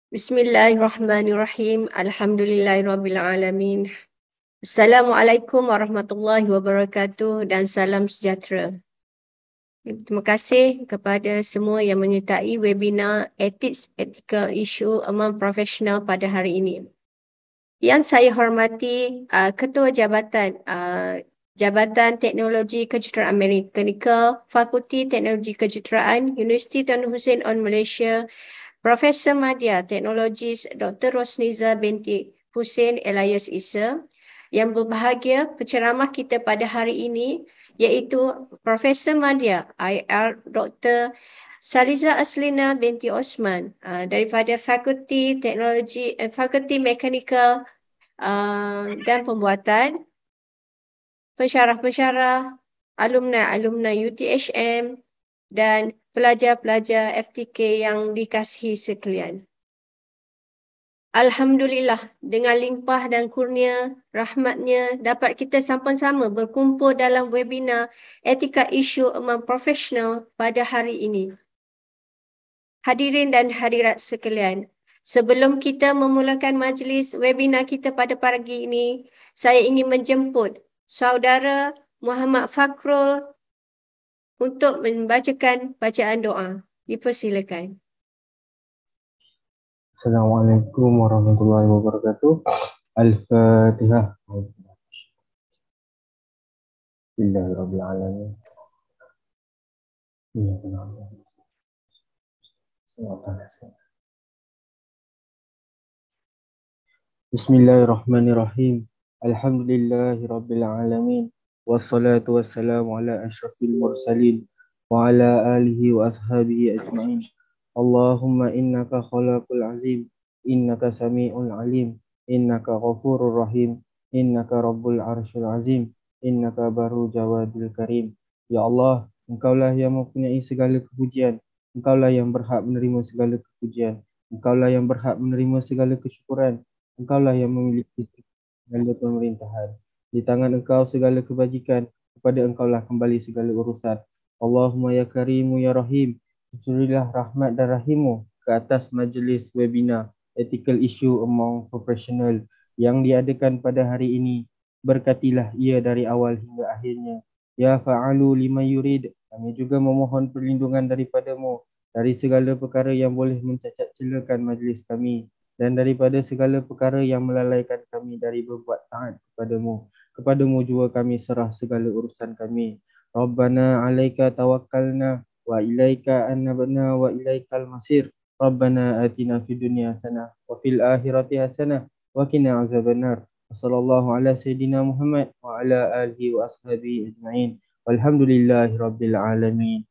Bismillahirrahmanirrahim. Alhamdulillahirrabbilalamin. Assalamualaikum warahmatullahi wabarakatuh dan salam sejahtera. Terima kasih kepada semua yang menyertai webinar Ethical Issue Among Professional pada hari ini. Yang saya hormati Ketua Jabatan Teknologi Kejuruteraan Mekanikal, Fakulti Teknologi Kejuruteraan, Universiti Tun Hussein On Malaysia, Profesor Madya Teknologis Dr. Rosniza binti Hussein alias Isa, yang berbahagia penceramah kita pada hari ini iaitu Profesor Madya IR Dr. Saliza Aslina binti Osman daripada Fakulti Fakulti Mekanikal dan Pembuatan, pensyarah-pensyarah, alumni UTHM dan pelajar-pelajar FTK yang dikasihi sekalian. Alhamdulillah, dengan limpah dan kurnia rahmatnya dapat kita sama-sama berkumpul dalam webinar Etika Isu Among Profesional pada hari ini. Hadirin dan hadirat sekalian, sebelum kita memulakan majlis webinar kita pada pagi ini, saya ingin menjemput saudara Muhammad Fakrul untuk membacakan bacaan doa. Dipersilakan. Assalamualaikum warahmatullahi wabarakatuh. Al-Fatihah. Bismillahirrahmanirrahim. Bismillahirrahmanirrahim. Alhamdulillahirabbil alamin. Wassalatu wassalamu ala asyrafil mursalin wa ala alihi wa ashabihi ajma'in. Allahumma innaka khalaqul azim, innaka sami'ul alim, innaka ghafurur rahim, innaka rabbul arsyil azim, innaka baru jawadul karim. Ya Allah, Engkaulah yang mempunyai segala kepujian, Engkaulah yang berhak menerima segala kepujian, Engkaulah yang berhak menerima segala kesyukuran, Engkaulah yang memiliki segala pemerintahan. Di tangan Engkau segala kebajikan, kepada Engkaulah kembali segala urusan. Allahumma ya Karimu ya Rahim, curilah rahmat dan rahimmu ke atas majlis webinar Ethical Issue Among Professional yang diadakan pada hari ini. Berkatilah ia dari awal hingga akhirnya. Ya fa'alu lima yurid, kami juga memohon perlindungan daripadamu dari segala perkara yang boleh mencacat celakan majlis kami dan daripada segala perkara yang melalaikan kami dari berbuat taat kepadamu. Kepadamu juga kami serah segala urusan kami. Rabbana alaika tawakkalna wa ilaika annabna wa ilaikal masir. Rabbana atina fid dunya hasanah wa fil akhirati hasanah wa qina azabannar. Wassallallahu ala sayyidina Muhammad wa ala alihi wa ashabihi ajma'in. Walhamdulillahirabbil alamin.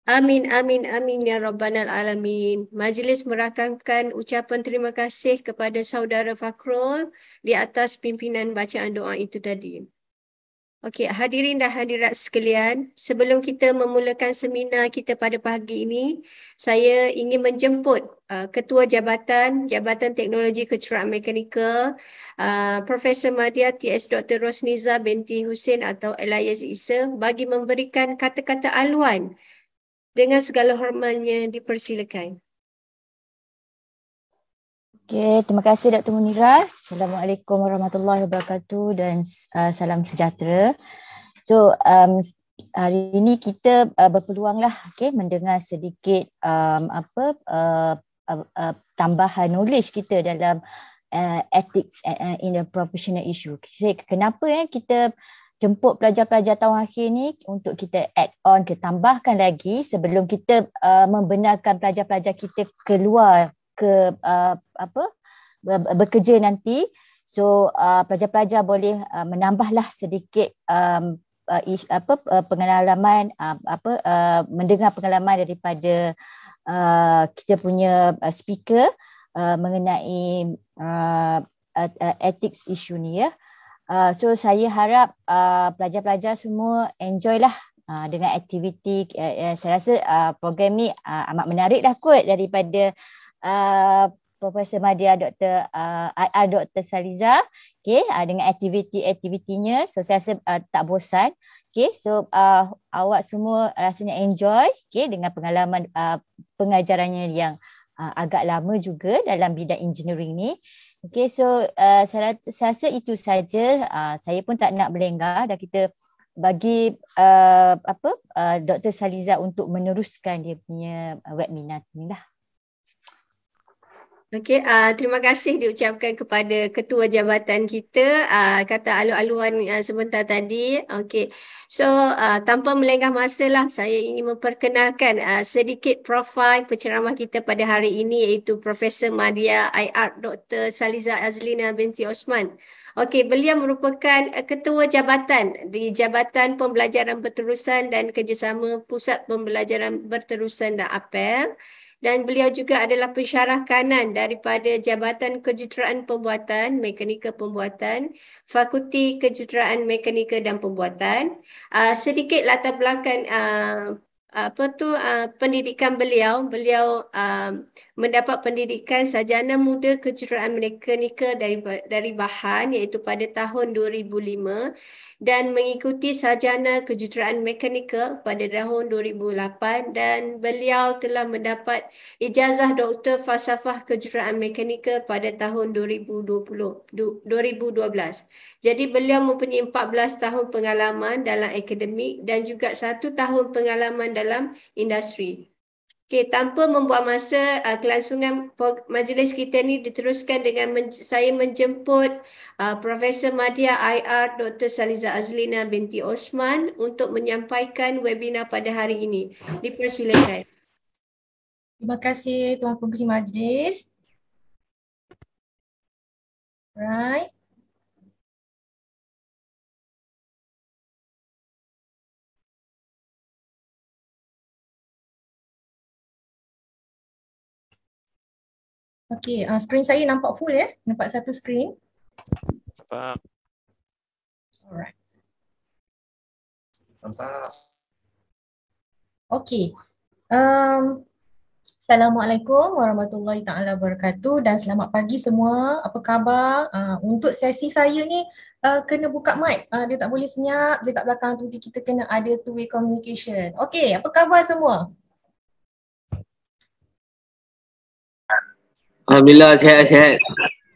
Amin, amin, amin ya Rabbanal Alamin. Majlis merakamkan ucapan terima kasih kepada saudara Fakrul di atas pimpinan bacaan doa itu tadi. Okey, hadirin dan hadirat sekalian, sebelum kita memulakan seminar kita pada pagi ini, saya ingin menjemput Ketua Jabatan Teknologi Kejuruteraan Mekanikal, Profesor Madya TS Dr. Rosniza binti Hussein atau alias Isa bagi memberikan kata-kata aluan. Dengan segala hormatnya, dipersilakan. Okey, terima kasih Dr. Munira. Assalamualaikum warahmatullahi wabarakatuh dan salam sejahtera. So, hari ini kita berpeluanglah mendengar sedikit tambahan knowledge kita dalam ethics in a professional issue. Kenapa kita jemput pelajar-pelajar tahun akhir ni untuk kita add on, tambahkan lagi sebelum kita membenarkan pelajar-pelajar kita keluar ke bekerja nanti. So pelajar-pelajar boleh menambahlah sedikit pengalaman, mendengar pengalaman daripada kita punya speaker mengenai ethics issue ni ya. So saya harap pelajar-pelajar semua enjoy lah dengan aktiviti. Saya rasa program ni amat menarik lah kot daripada Profesor Madya Dr. IR Dr. Saliza dengan aktiviti-aktivitinya. So saya rasa tak bosan. Okay, so awak semua rasanya enjoy dengan pengalaman pengajarannya yang agak lama juga dalam bidang engineering ni. Okay, so saya rasa itu saja. Saya pun tak nak melengah, dah kita bagi Dr. Saliza untuk meneruskan dia punya webinar ni lah. Okey, terima kasih diucapkan kepada ketua jabatan kita, kata alu-aluan sebentar tadi. Okey, so tanpa melengah masa lah, saya ingin memperkenalkan sedikit profil penceramah kita pada hari ini, iaitu Profesor Madya IR Dr. Saliza Azlina binti Osman. Okey, beliau merupakan ketua jabatan di Jabatan Pembelajaran Berterusan dan Kerjasama Pusat Pembelajaran Berterusan dan APEL. Dan beliau juga adalah pensyarah kanan daripada Jabatan Kejuruteraan Pembuatan, Mekanikal Pembuatan, Fakulti Kejuruteraan Mekanikal dan Pembuatan. Sedikit latar belakang pendidikan beliau. Beliau mendapat pendidikan sarjana muda kejuruteraan mekanikal dari Bahan, iaitu pada tahun 2005, dan mengikuti sarjana kejuruteraan mekanikal pada tahun 2008, dan beliau telah mendapat ijazah Doktor Falsafah Kejuruteraan Mekanikal pada tahun 2012. Jadi beliau mempunyai 14 tahun pengalaman dalam akademik dan juga 1 tahun pengalaman dalam industri. Okey, tanpa membuang masa, kelangsungan majlis kita ni diteruskan dengan saya menjemput Profesor Madya IR Dr. Saliza Azlina binti Osman untuk menyampaikan webinar pada hari ini. Dipersilakan. Terima kasih Tuan Penghuni Majlis. Right. Okey, skrin saya nampak full ya? Nampak satu skrin? Nampak. Alright. Nampak. Okey. Assalamualaikum warahmatullahi taala wabarakatuh dan selamat pagi semua. Apa khabar? Untuk sesi saya ni kena buka mic. Dia tak boleh senyap je kat belakang tu, kita kena ada two-way communication. Okey, apa khabar semua? Alhamdulillah sihat-sihat.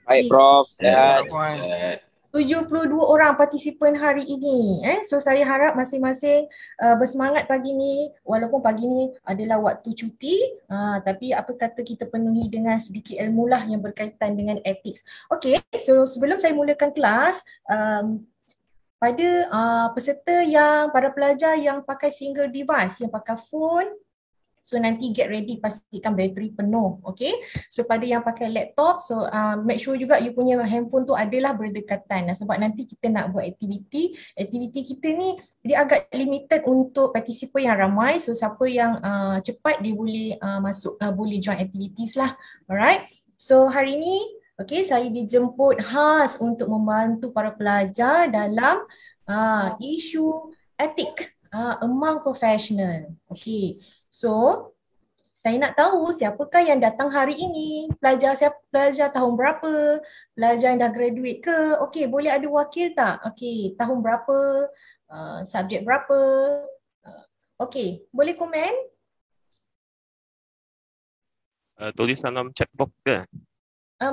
Baik Prof, Sihat. sihat. 72 orang partisipan hari ini. So saya harap masing-masing bersemangat pagi ni, walaupun pagi ni adalah waktu cuti, tapi apa kata kita penuhi dengan sedikit ilmu lah yang berkaitan dengan ethics. Okey, so sebelum saya mulakan kelas, pada peserta para pelajar yang pakai single device, yang pakai phone, so nanti get ready, pastikan bateri penuh, okay? So pada yang pakai laptop, so make sure juga you punya handphone tu adalah berdekatan, sebab nanti kita nak buat aktiviti kita ni dia agak limited untuk partisipan yang ramai, so siapa yang cepat dia boleh masuk, boleh join activities lah, alright? So hari ni, okay, saya dijemput khas untuk membantu para pelajar dalam isu etik among professional, okay? So, saya nak tahu siapakah yang datang hari ini, pelajar tahun berapa, pelajar yang dah graduate ke, okey, boleh ada wakil tak? Okey, tahun berapa, subjek berapa, okey, boleh komen? Tulis dalam chat box ke?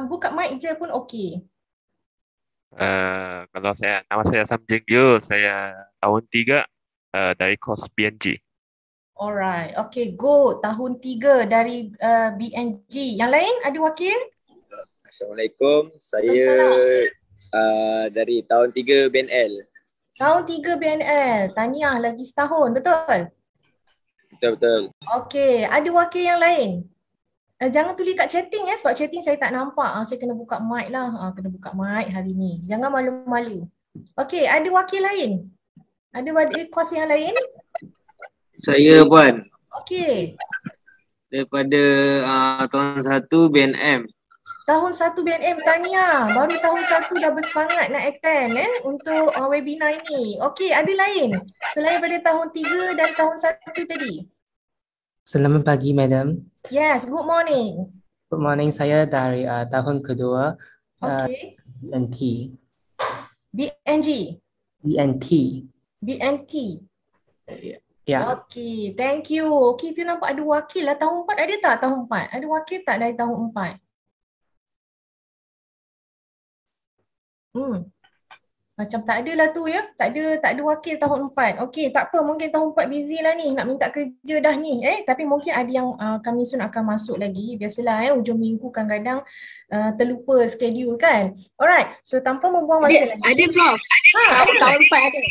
Buka mic je pun okey. Kalau nama saya Samjeng Gyo, saya tahun 3 dari kos BNG. Alright, okay, go. Tahun 3 dari BNG. Yang lain ada wakil? Assalamualaikum, saya dari tahun 3 BNL. Tahun 3 BNL, tahniah lagi setahun, betul? Betul-betul. Okay, ada wakil yang lain? Jangan tulis kat chatting ya, sebab chatting saya tak nampak. Saya kena buka mic lah, kena buka mic hari ni. Jangan malu-malu. Okay, ada wakil lain? Ada kos yang lain? Saya Puan. Okey. Daripada tahun 1 BNM. Tahun 1 BNM, tahniah. Baru tahun 1 dah bersemangat nak attend untuk webinar ini. Okey, ada lain selain pada tahun 3 dan tahun 1 tadi? Selamat pagi, Madam. Yes, good morning. Good morning, saya dari tahun kedua. Okey. BNT. BNG. BNT. BNT. Ya. Okey, thank you. Okey, kita nampak ada wakil lah tahun 4. Ada tak tahun 4? Ada wakil tak dari tahun 4? Macam tak ada lah tu ya. Tak ada wakil tahun 4. Okey, tak apa, mungkin tahun 4 busy lah ni, nak minta kerja dah ni. Tapi mungkin ada yang kami soon akan masuk lagi. Biasalah hujung minggu kadang-kadang terlupa schedule kan. Alright, so tanpa membuang masa lagi. Ada Prof. Tahun 4 ada.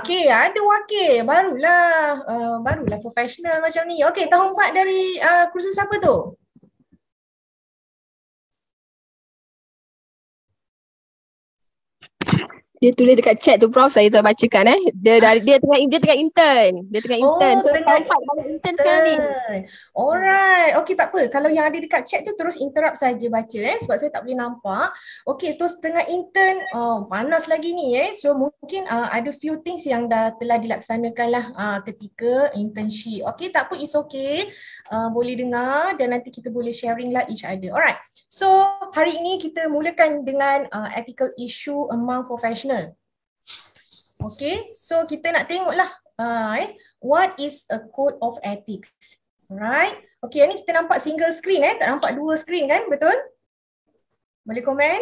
Okey, ada wakil. Barulah profesional macam ni. Okey, tahun 4 dari kursus apa tu? Dia tulis dekat chat tu Prof, saya tak bacakan Dia tengah intern. Dia tengah intern. So tengah tahun 4 banyak intern sekarang ni. Alright. Okey, tak apa. Kalau yang ada dekat chat tu terus interrupt saja baca sebab saya tak boleh nampak. Okey, terus tengah intern, panas lagi ni So mungkin ada few things yang telah dilaksanakan lah ketika internship. Okey, tak apa, it's okay. Boleh dengar dan nanti kita boleh sharing lah each other. Alright. So hari ini kita mulakan dengan ethical issue among professional. Okay, so kita nak tengoklah what is a code of ethics. Alright. Okay, ni kita nampak single screen tak nampak dua screen kan, betul? Boleh komen?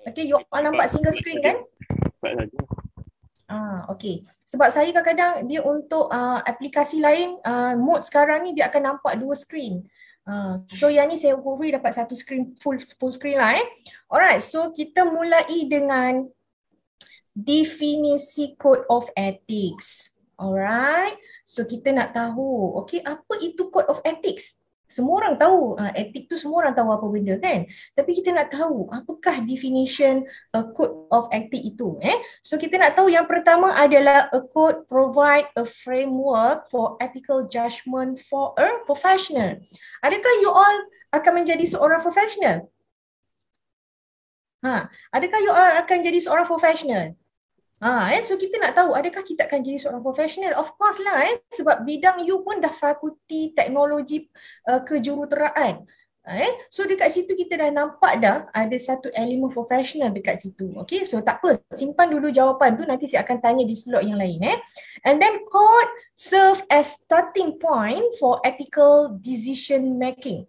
Okay, you all nampak single screen kan? Okay. Sebab saya kadang-kadang dia untuk aplikasi lain, mode sekarang ni dia akan nampak dua screen. So yang ni saya hopefully dapat satu screen, full screen lah Alright, so kita mulai dengan definisi code of ethics. Alright, so kita nak tahu, okay, apa itu code of ethics? Semua orang tahu, etik tu semua orang tahu apa benda kan. Tapi kita nak tahu apakah definition code of ethic itu. So kita nak tahu yang pertama adalah a code provide a framework for ethical judgment for a professional. Adakah you all akan menjadi seorang professional? Adakah you all akan jadi seorang professional? So kita nak tahu adakah kita akan jadi seorang profesional? Of course lah sebab bidang you pun dah fakulti teknologi kejuruteraan. So dekat situ kita dah nampak dah ada satu elemen profesional dekat situ. Okay, so tak apa, simpan dulu jawapan tu, nanti saya akan tanya di slot yang lain. And then code serve as starting point for ethical decision making.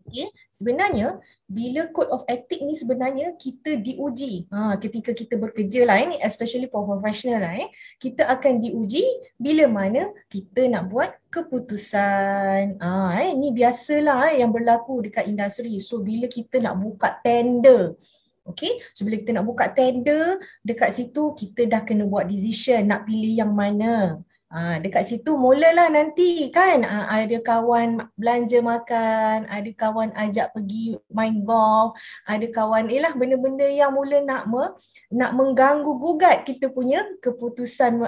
Okay. Sebenarnya bila code of ethic ni sebenarnya kita diuji ketika kita bekerja lah ni, especially for professional lah kita akan diuji bila mana kita nak buat keputusan. Ni biasalah yang berlaku dekat industri. So bila kita nak buka tender, okay, so bila kita nak buka tender, dekat situ kita dah kena buat decision nak pilih yang mana. Dekat situ mulalah nanti kan ada kawan belanja makan, ada kawan ajak pergi main golf, ada kawan benda-benda yang mula nak mengganggu gugat kita punya keputusan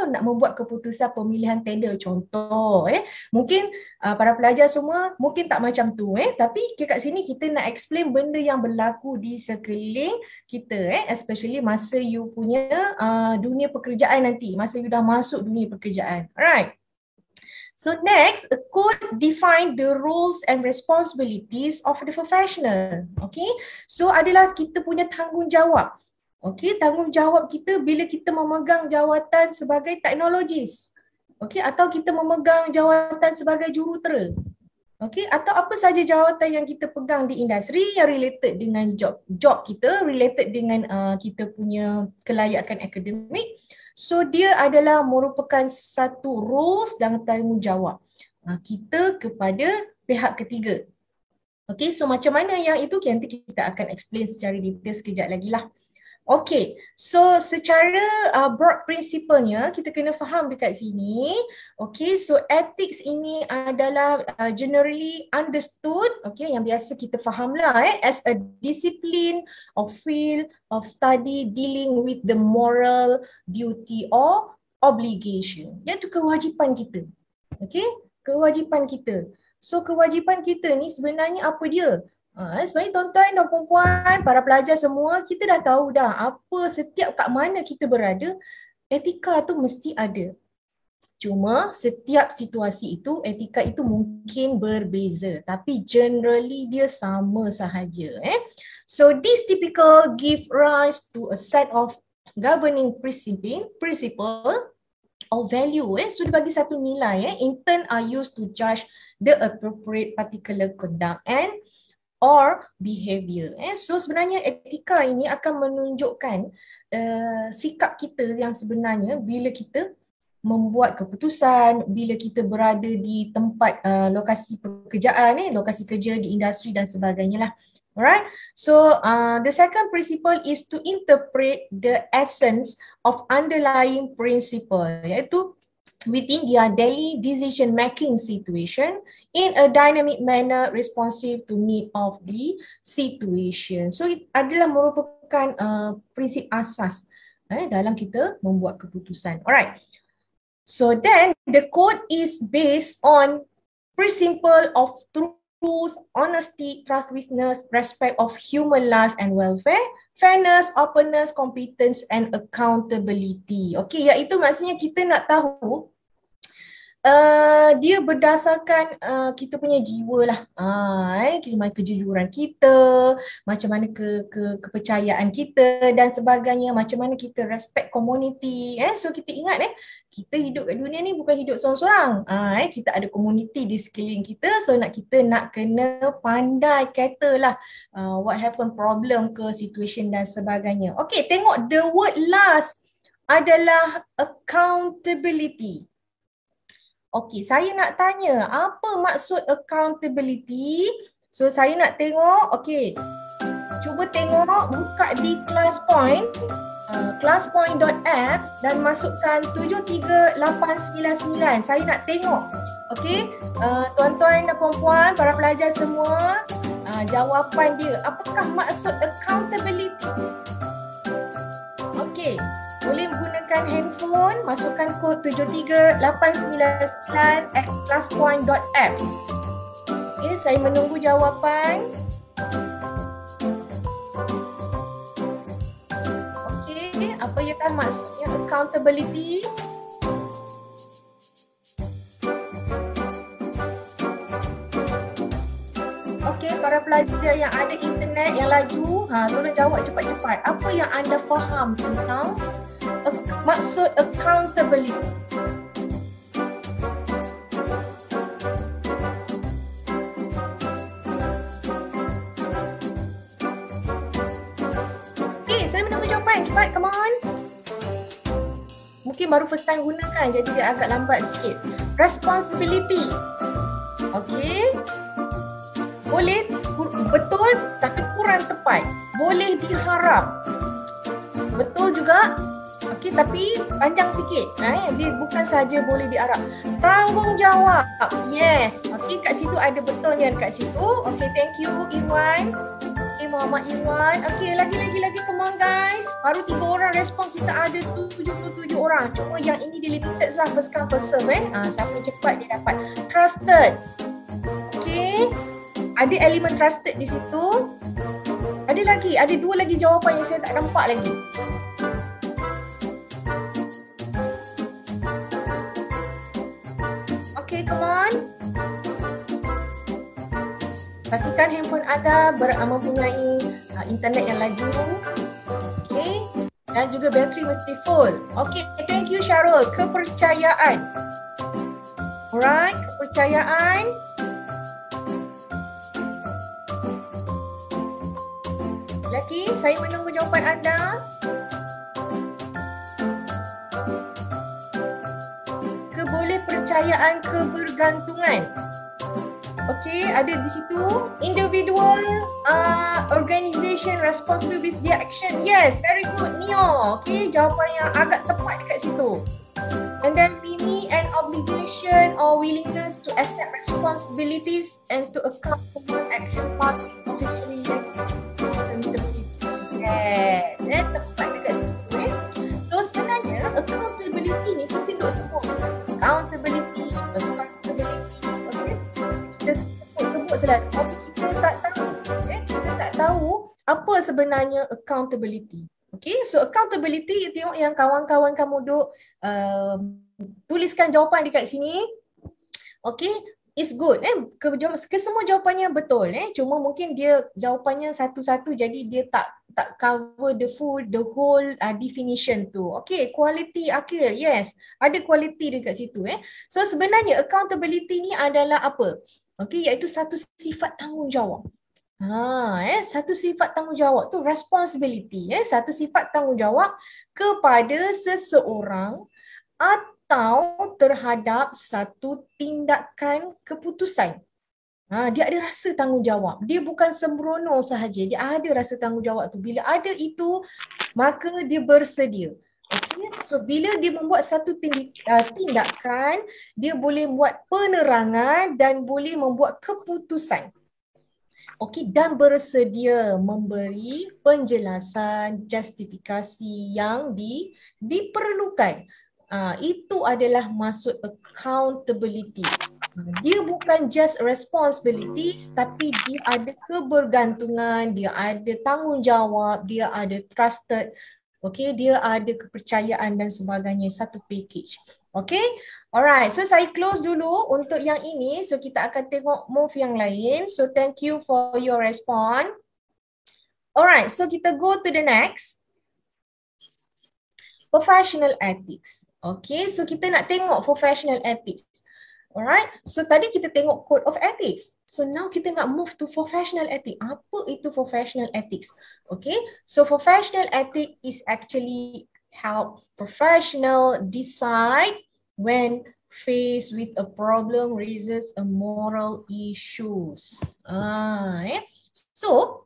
nak membuat keputusan pemilihan tender. Contoh mungkin para pelajar semua mungkin tak macam tu tapi kat sini kita nak explain benda yang berlaku di sekeliling kita especially masa you punya dunia pekerjaan nanti, masa you dah masuk dunia pekerjaan. Alright. So next, a code define the roles and responsibilities of the professional. Okay. So adalah kita punya tanggungjawab. Okay, tanggungjawab kita bila kita memegang jawatan sebagai teknologis. Okay, atau kita memegang jawatan sebagai jurutera. Okay, atau apa saja jawatan yang kita pegang di industri yang related dengan job kita, related dengan kita punya kelayakan akademik. So dia adalah merupakan satu roles dan tanggungjawab kita kepada pihak ketiga. Okay, so macam mana yang itu nanti kita akan explain secara detail sekejap lagi lah. Okay, so secara broad principle-nya kita kena faham dekat sini. Okay, so ethics ini adalah generally understood, okay, yang biasa kita faham lah as a discipline or field of study dealing with the moral duty or obligation. Iaitu kewajipan kita. Okay, kewajipan kita. So kewajipan kita ni sebenarnya apa dia? Sebenarnya tuan-tuan dan perempuan, para pelajar semua, kita dah tahu dah apa setiap kat mana kita berada, etika tu mesti ada. Cuma setiap situasi itu, etika itu mungkin berbeza. Tapi generally dia sama sahaja. So this typical give rise to a set of governing principle or value. So dia bagi satu nilai. In turn are used to judge the appropriate particular conduct and or behavior. So sebenarnya etika ini akan menunjukkan sikap kita yang sebenarnya bila kita membuat keputusan, bila kita berada di tempat lokasi pekerjaan, lokasi kerja di industri dan sebagainya lah. Alright, so the second principle is to interpret the essence of underlying principle, iaitu within their daily decision making situation in a dynamic manner responsive to need of the situation. So it adalah merupakan prinsip asas dalam kita membuat keputusan. Alright. So then the code is based on principle of truth, honesty, trustworthiness, respect of human life and welfare, fairness, openness, competence and accountability. Okay, iaitu maksudnya kita nak tahu dia berdasarkan kita punya jiwa lah, macam mana kejujuran kita, macam mana kepercayaan kita dan sebagainya, macam mana kita respect community. So kita ingat kita hidup kat dunia ni bukan hidup seorang-seorang, kita ada community di sekeliling kita, so kita nak kena pandai katalah what happen problem ke situation dan sebagainya. Okay, tengok the word last adalah accountability. Okey, saya nak tanya, apa maksud accountability? So saya nak tengok, okey. Cuba tengok, buka di ClassPoint, classpoint.apps dan masukkan 73899. Saya nak tengok. Okey, tuan-tuan dan puan-puan, para pelajar semua, jawapan dia. Apakah maksud accountability? Okey. Boleh menggunakan handphone, masukkan kod 73899 at classpoint.apps. Okay, saya menunggu jawapan. Okay, apa iakah maksudnya accountability? Okay, para pelajar yang ada internet yang laju, tolong jawab cepat-cepat. Apa yang anda faham tentang maksud accountability? Okay, saya menunggu jawapan. Cepat, come on. Mungkin baru first time gunakan, jadi dia agak lambat sikit. Responsibility. Okay. Boleh betul tapi kurang tepat. Boleh diharap. Betul juga. Okey, tapi panjang sikit. Dia bukan saja boleh diharap. Tanggungjawab. Yes. Okey, kat situ ada betulnya dekat situ. Okey, thank you Iwan. Okey, Muhammad Iwan. Okey, lagi. Come on guys. Baru 3 orang respon, kita ada 77 orang. Cuma yang ini dia limited lah, first come first serve. Siapa yang cepat dia dapat. Trusted. Okey. Ada elemen trusted di situ. Ada 2 lagi jawapan yang saya tak nampak lagi. Okay, come on. Pastikan handphone anda mempunyai internet yang laju. Okay. Dan juga bateri mesti full. Okay, thank you Syarul. Kepercayaan. Alright, kepercayaan. Lagi, saya menunggu jawapan anda. Kepercayaan, kebergantungan. Okey, ada di situ. Individual, organization responsible with their action. Yes, very good Neo. Okey, jawapan yang agak tepat dekat situ. And then Mimi, an obligation or willingness to accept responsibilities and to account for action party officially. Yes, tepat dekat situ. So sebenarnya accountability ni kita duk sebut. Accountability. Okay. Kita sebut selalu, tapi kita tak tahu. Kita tak tahu apa sebenarnya accountability. Okay, so accountability, tengok yang kawan-kawan kamu duk tuliskan jawapan dekat sini. Okay, it's good. Semua jawapannya betul. Cuma mungkin dia jawapannya satu-satu, jadi dia tak cover the whole definition tu. Okay, quality akhir. Yes, ada quality dekat situ. So sebenarnya accountability ni adalah apa? Okay, iaitu satu sifat tanggungjawab. Satu sifat tanggungjawab tu responsibility. Satu sifat tanggungjawab kepada seseorang atau terhadap satu tindakan keputusan. Dia ada rasa tanggungjawab. Dia bukan sembrono sahaja. Dia ada rasa tanggungjawab tu. Bila ada itu, maka dia bersedia. Okay? So bila dia membuat satu tindakan, dia boleh buat penerangan dan boleh membuat keputusan. Okay, dan bersedia memberi penjelasan, justifikasi yang diperlukan. Itu adalah maksud accountability. Dia bukan just responsibility, tapi dia ada kebergantungan, dia ada tanggungjawab, dia ada trusted, okay, dia ada kepercayaan dan sebagainya, satu package. Okay, alright, so saya close dulu untuk yang ini, so kita akan tengok move yang lain. So thank you for your response. Alright, so kita go to the next. Professional ethics. Okay, so kita nak tengok professional ethics. Alright, so tadi kita tengok code of ethics. So now kita nak move to professional ethics. Apa itu professional ethics? Okay, so professional ethics is actually help professional decide when faced with a problem raises a moral issues. So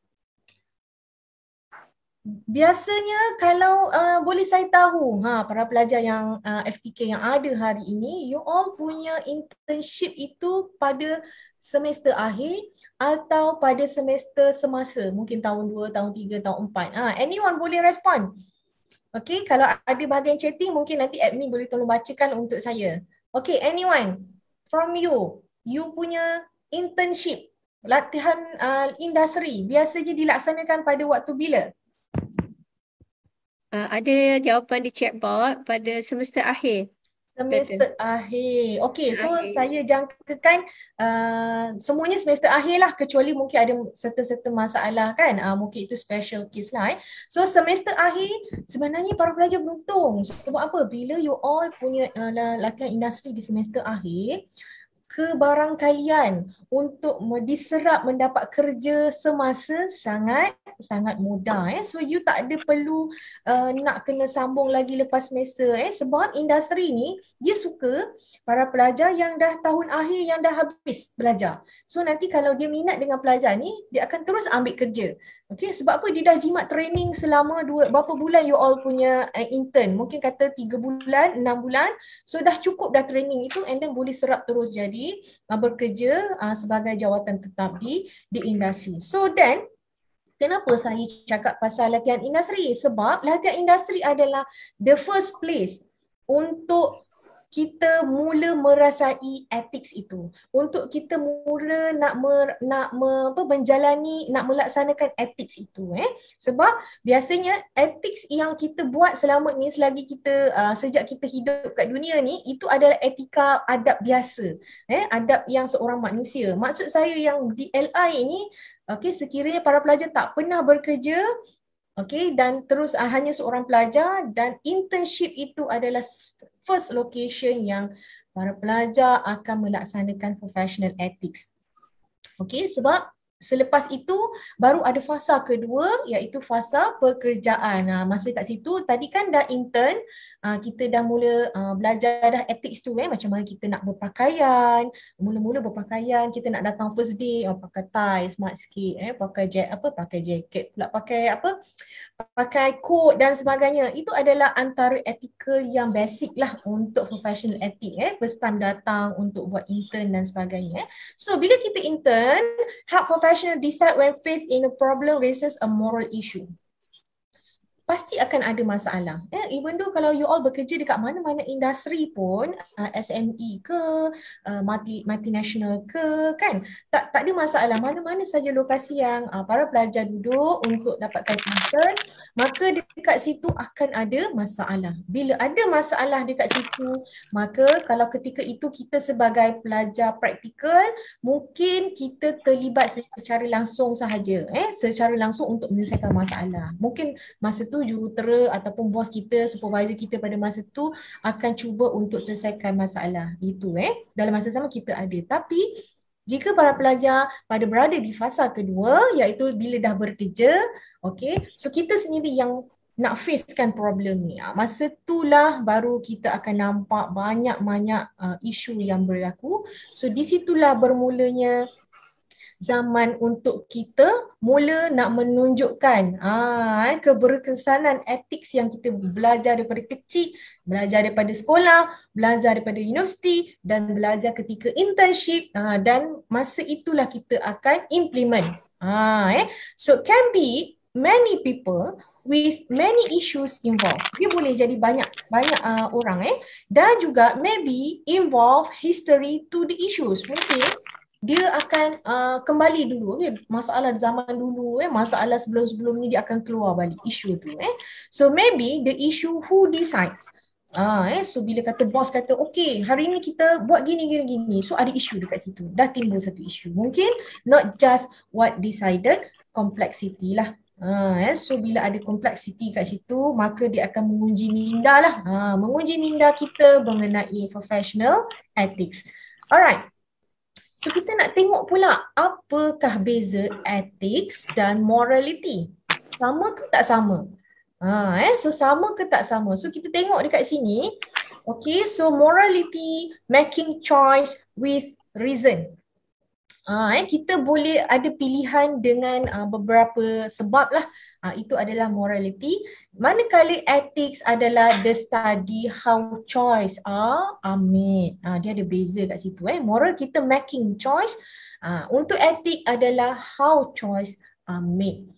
biasanya kalau boleh saya tahu, para pelajar yang FTK yang ada hari ini, you all punya internship itu pada semester akhir atau pada semester semasa, mungkin tahun 2, tahun 3, tahun 4. Anyone boleh respon? Okay, kalau ada bahagian chatting, mungkin nanti admin boleh tolong bacakan untuk saya. Okay, anyone from you punya internship, latihan industri biasanya dilaksanakan pada waktu bila? Ada jawapan di chatbot pada semester akhir. Semester akhir. Okey, so Akhir. saya jangkakan semuanya semester akhir lah, kecuali mungkin ada serta-serta masalah kan. Mungkin itu special case lah. So semester akhir sebenarnya para pelajar beruntung. Sebab apa? Bila you all punya latihan industri di semester akhir, kebarangkalian untuk diserap mendapat kerja semasa sangat mudah. So you tak ada perlu nak kena sambung lagi lepas semester. Sebab industri ni dia suka para pelajar yang dah tahun akhir, yang dah habis belajar. So nanti kalau dia minat dengan pelajar ni, dia akan terus ambil kerja. Okay, sebab apa? Dia dah jimat training selama berapa bulan you all punya intern. Mungkin kata 3 bulan, 6 bulan. So dah cukup dah training itu, and then boleh serap terus jadi bekerja sebagai jawatan tetap di industri. So then, kenapa saya cakap pasal latihan industri? Sebab latihan industri adalah the first place untuk kita mula merasai ethics itu. Untuk kita mula nak menjalani, nak melaksanakan ethics itu. Sebab biasanya ethics yang kita buat selama ni, selagi kita sejak kita hidup kat dunia ni, itu adalah etika adab biasa. Adab yang seorang manusia. Maksud saya yang DLI ini, okay, sekiranya para pelajar tak pernah bekerja, okay, dan terus hanya seorang pelajar, dan internship itu adalah first location yang para pelajar akan melaksanakan professional ethics. Okay, sebab selepas itu baru ada fasa kedua, iaitu fasa pekerjaan. Masa kat situ tadi kan dah intern, kita dah mula belajar dah ethics tu, macam mana kita nak berpakaian, mula-mula berpakaian, kita nak datang first day, pakai tie smart sikit, pakai jacket pula, pakai coat dan sebagainya. Itu adalah antara etika yang basic lah untuk professional ethics. First time datang untuk buat intern dan sebagainya. So bila kita intern, help professional decide when faced in a problem raises a moral issue. pasti akan ada masalah. Even though kalau you all bekerja dekat mana-mana industri pun, SME ke, multinational ke, kan, tak ada masalah. Mana-mana saja lokasi yang para pelajar duduk untuk dapatkan intern, maka dekat situ akan ada masalah. Bila ada masalah dekat situ, maka kalau ketika itu kita sebagai pelajar praktikal, mungkin kita terlibat secara langsung sahaja, secara langsung untuk menyelesaikan masalah. Mungkin masa tu jurutera ataupun bos kita, supervisor kita pada masa tu akan cuba untuk selesaikan masalah itu. Dalam masa sama kita ada. Tapi jika para pelajar pada berada di fasa kedua, iaitu bila dah bekerja, okay, so kita sendiri yang nak facekan problem ni. Masa itulah baru kita akan nampak banyak-banyak isu yang berlaku. So di situlah bermulanya zaman untuk kita mula nak menunjukkan keberkesanan etik yang kita belajar daripada kecil, belajar daripada sekolah, belajar daripada universiti dan belajar ketika internship, dan masa itulah kita akan implement. So can be many people with many issues involved. Dia boleh jadi banyak orang dan juga maybe involve history to the issues. Mungkin dia akan kembali dulu, masalah zaman dulu, masalah sebelum-sebelum ni dia akan keluar balik isu tu. So maybe the issue who decide. So bila kata bos kata, okay, hari ni kita buat gini. So ada isu dekat situ. Dah timbul satu isu. Mungkin not just what decided, complexity lah. So bila ada complexity kat situ, maka dia akan menguji minda lah. Menguji minda kita mengenai professional ethics. Alright. So kita nak tengok pula apakah beza ethics dan morality. Sama ke tak sama? So sama ke tak sama? So kita tengok dekat sini. Okay, so morality, making choice with reason. Kita boleh ada pilihan dengan beberapa sebab lah. Itu adalah morality. Manakala ethics adalah the study how choice are made. Dia ada beza kat situ. Moral kita making choice. Untuk ethic adalah how choice are made.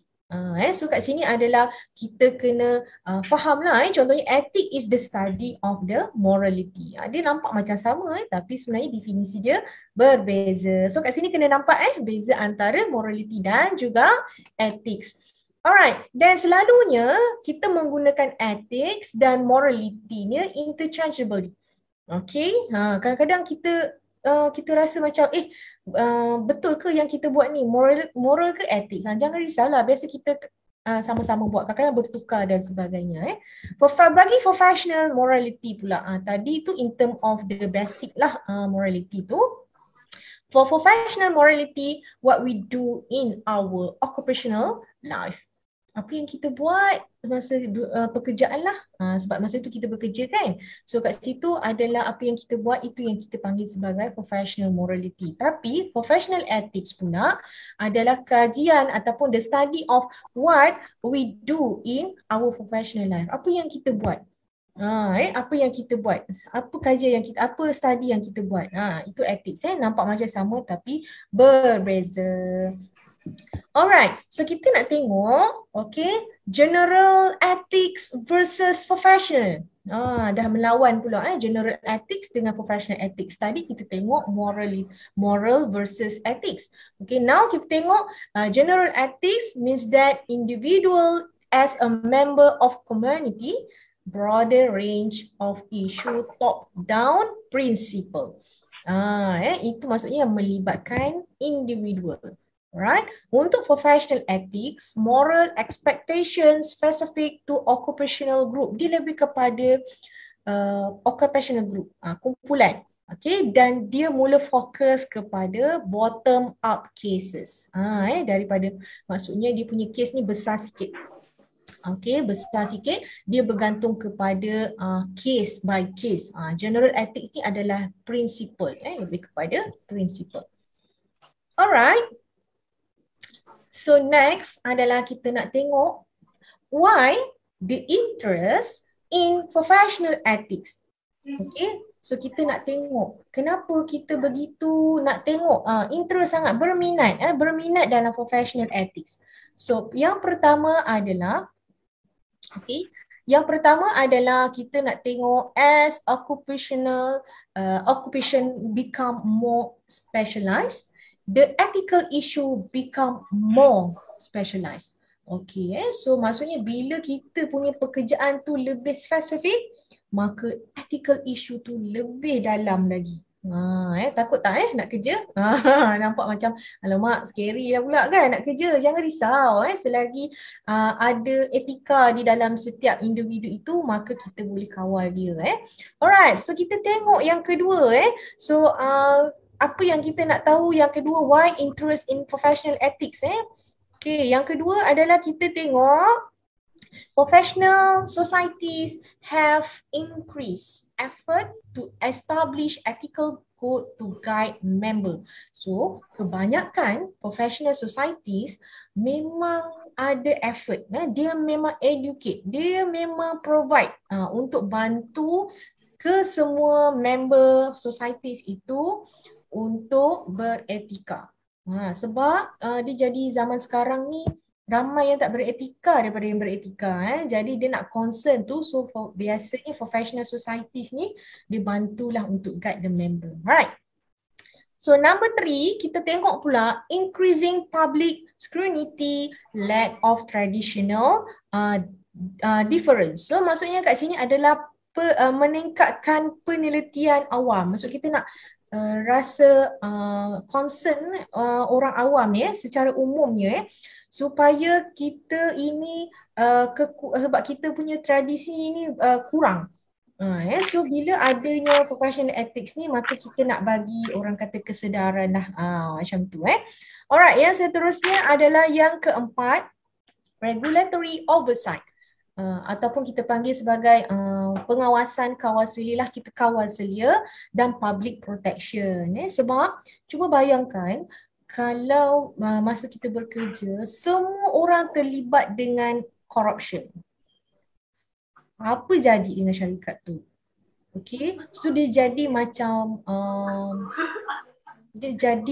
So kat sini adalah kita kena faham lah. Contohnya ethic is the study of the morality. Dia nampak macam sama tapi sebenarnya definisi dia berbeza. So kat sini kena nampak beza antara morality dan juga ethics. Alright, dan selalunya kita menggunakan ethics dan morality-nya interchangeable. Okay, kadang-kadang kita rasa macam betul ke yang kita buat ni, moral ke ethics? Jangan risaulah, biasa kita sama-sama buat, kadang-kadang bertukar dan sebagainya. Bagi professional morality pula, tadi tu in term of the basic lah morality tu. For professional morality, what we do in our occupational life. Apa yang kita buat masa pekerjaan lah. Sebab masa tu kita bekerja kan. So kat situ adalah apa yang kita buat, itu yang kita panggil sebagai professional morality. Tapi professional ethics pula adalah kajian ataupun the study of what we do in our professional life. Apa yang kita buat. Apa yang kita buat, apa kajian yang kita, apa study yang kita buat. Itu ethics. Nampak macam sama tapi berbeza. Alright, so kita nak tengok, okay, general ethics versus professional. Dah melawan pula general ethics dengan professional ethics. Tadi kita tengok moral versus ethics. Okay, now kita tengok general ethics means that individual as a member of community, broader range of issue, top-down principle. Itu maksudnya melibatkan individual. Right? Untuk professional ethics, moral expectations specific to occupational group. Dia lebih kepada occupational group, kumpulan. Okay? Dan dia mula fokus kepada bottom up cases. Daripada, maksudnya dia punya case ni besar sikit. Okay, besar sikit. Dia bergantung kepada case by case. General ethics ni adalah principle. Lebih kepada principle. Alright. So next adalah kita nak tengok why the interest in professional ethics. Okay, so kita nak tengok kenapa kita begitu nak tengok interest sangat berminat dalam professional ethics. So yang pertama adalah Okay. Yang pertama adalah kita nak tengok as occupation become more specialized, the ethical issue become more specialized. Okay, so maksudnya bila kita punya pekerjaan tu lebih spesifik, maka ethical issue tu lebih dalam lagi. Takut tak nak kerja? Nampak macam alamak scary lah pula kan nak kerja. Jangan risau selagi ada etika di dalam setiap individu itu, maka kita boleh kawal dia. Alright, so kita tengok yang kedua. So apa yang kita nak tahu yang kedua, why interest in professional ethics. Okay, yang kedua adalah kita tengok professional societies have increased effort to establish ethical code to guide member. So, kebanyakan professional societies memang ada effort. Dia memang educate, dia memang provide untuk bantu ke semua member societies itu untuk beretika. Sebab dia jadi zaman sekarang ni ramai yang tak beretika daripada yang beretika. Jadi dia nak concern tu, so biasanya professional societies ni dia bantulah untuk guide the member. Right. So number 3, kita tengok pula increasing public scrutiny, lack of traditional difference. So maksudnya kat sini adalah meningkatkan penelitian awam. Maksud kita nak rasa concern orang awam secara umumnya supaya kita ini sebab kita punya tradisi ini kurang. So bila adanya professional ethics ni, maka kita nak bagi orang kata kesedaran lah macam tu. Alright, yang seterusnya adalah yang keempat, regulatory oversight. Ataupun kita panggil sebagai pengawasan kawal selia lah, kita kawal selia, dan public protection. Sebab cuba bayangkan kalau masa kita bekerja, semua orang terlibat dengan corruption. Apa jadi dengan syarikat tu? Okay, so dia jadi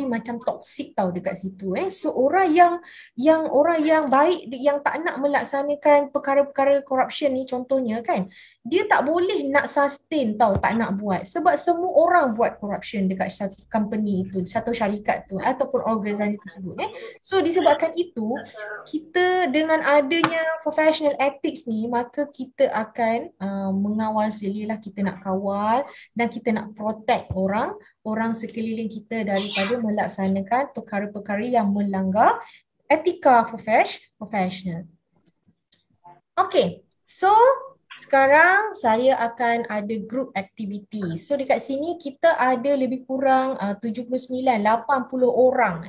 macam toksik tau dekat situ. So orang yang baik, yang tak nak melaksanakan perkara-perkara corruption ni contohnya kan, dia tak boleh nak sustain tau, tak nak buat. Sebab semua orang buat corruption dekat satu company itu, satu syarikat tu ataupun organisasi tersebut. So disebabkan itu, kita dengan adanya professional ethics ni, maka kita akan mengawal selilah, kita nak kawal dan kita nak protect orang sekeliling kita daripada melaksanakan perkara-perkara yang melanggar etika profesional. Okay, so sekarang saya akan ada group activity. So dekat sini kita ada lebih kurang 79, 80 orang.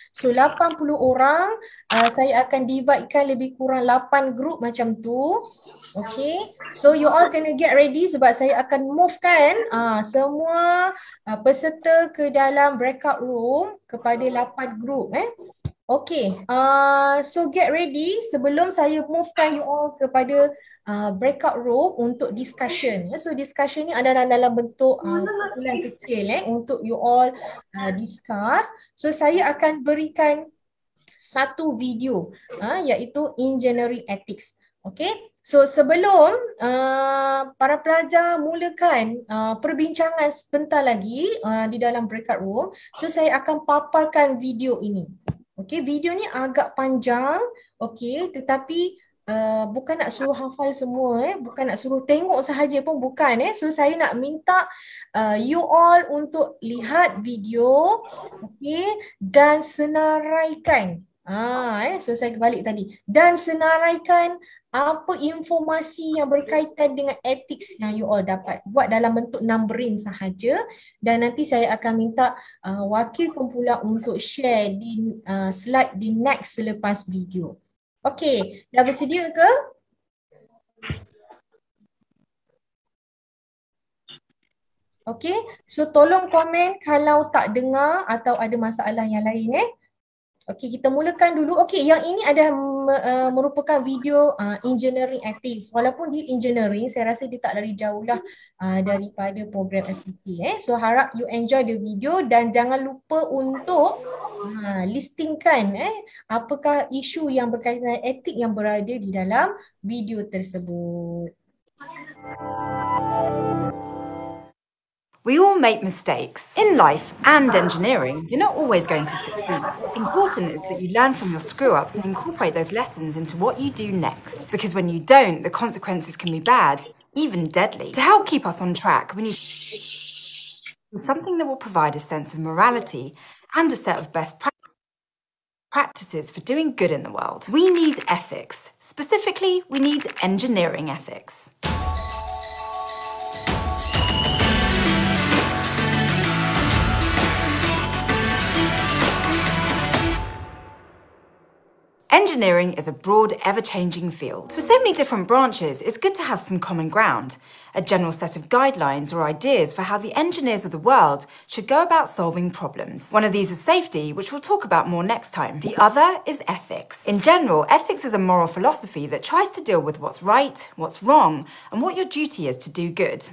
So 80 orang, saya akan dividekan lebih kurang 8 group macam tu. Okay, so you all kena get ready sebab saya akan movekan semua peserta ke dalam breakout room kepada 8 group. Okay, so get ready sebelum saya movekan you all kepada breakout room untuk discussion. So discussion ni adalah dalam bentuk kumpulan kecil untuk you all discuss. So saya akan berikan satu video iaitu engineering ethics. Okay, so sebelum para pelajar mulakan perbincangan sebentar lagi di dalam breakout room, so saya akan paparkan video ini. Okay, video ni agak panjang, okay, tetapi bukan nak suruh hafal semua, bukan nak suruh tengok sahaja pun bukan. So saya nak minta you all untuk lihat video, okay, dan senaraikan. So saya balik tadi, dan senaraikan apa informasi yang berkaitan dengan ethics yang you all dapat. Buat dalam bentuk numbering sahaja, dan nanti saya akan minta wakil kumpulan untuk share di slide di next selepas video. Okey, dah bersedia ke? Okey, so tolong komen kalau tak dengar atau ada masalah yang lain. Okey, kita mulakan dulu. Okey, yang ini ada merupakan video engineering ethics. Walaupun dia engineering, saya rasa dia tak lari jauh lah daripada program FTK. So harap you enjoy the video dan jangan lupa untuk listingkan apakah isu yang berkaitan etik yang berada di dalam video tersebut. We all make mistakes. In life and engineering, you're not always going to succeed. What's important is that you learn from your screw-ups and incorporate those lessons into what you do next. Because when you don't, the consequences can be bad, even deadly. To help keep us on track, we need something that will provide a sense of morality and a set of best practices for doing good in the world. We need ethics. Specifically, we need engineering ethics. Engineering is a broad, ever-changing field. With so many different branches, it's good to have some common ground, a general set of guidelines or ideas for how the engineers of the world should go about solving problems. One of these is safety, which we'll talk about more next time. The other is ethics. In general, ethics is a moral philosophy that tries to deal with what's right, what's wrong, and what your duty is to do good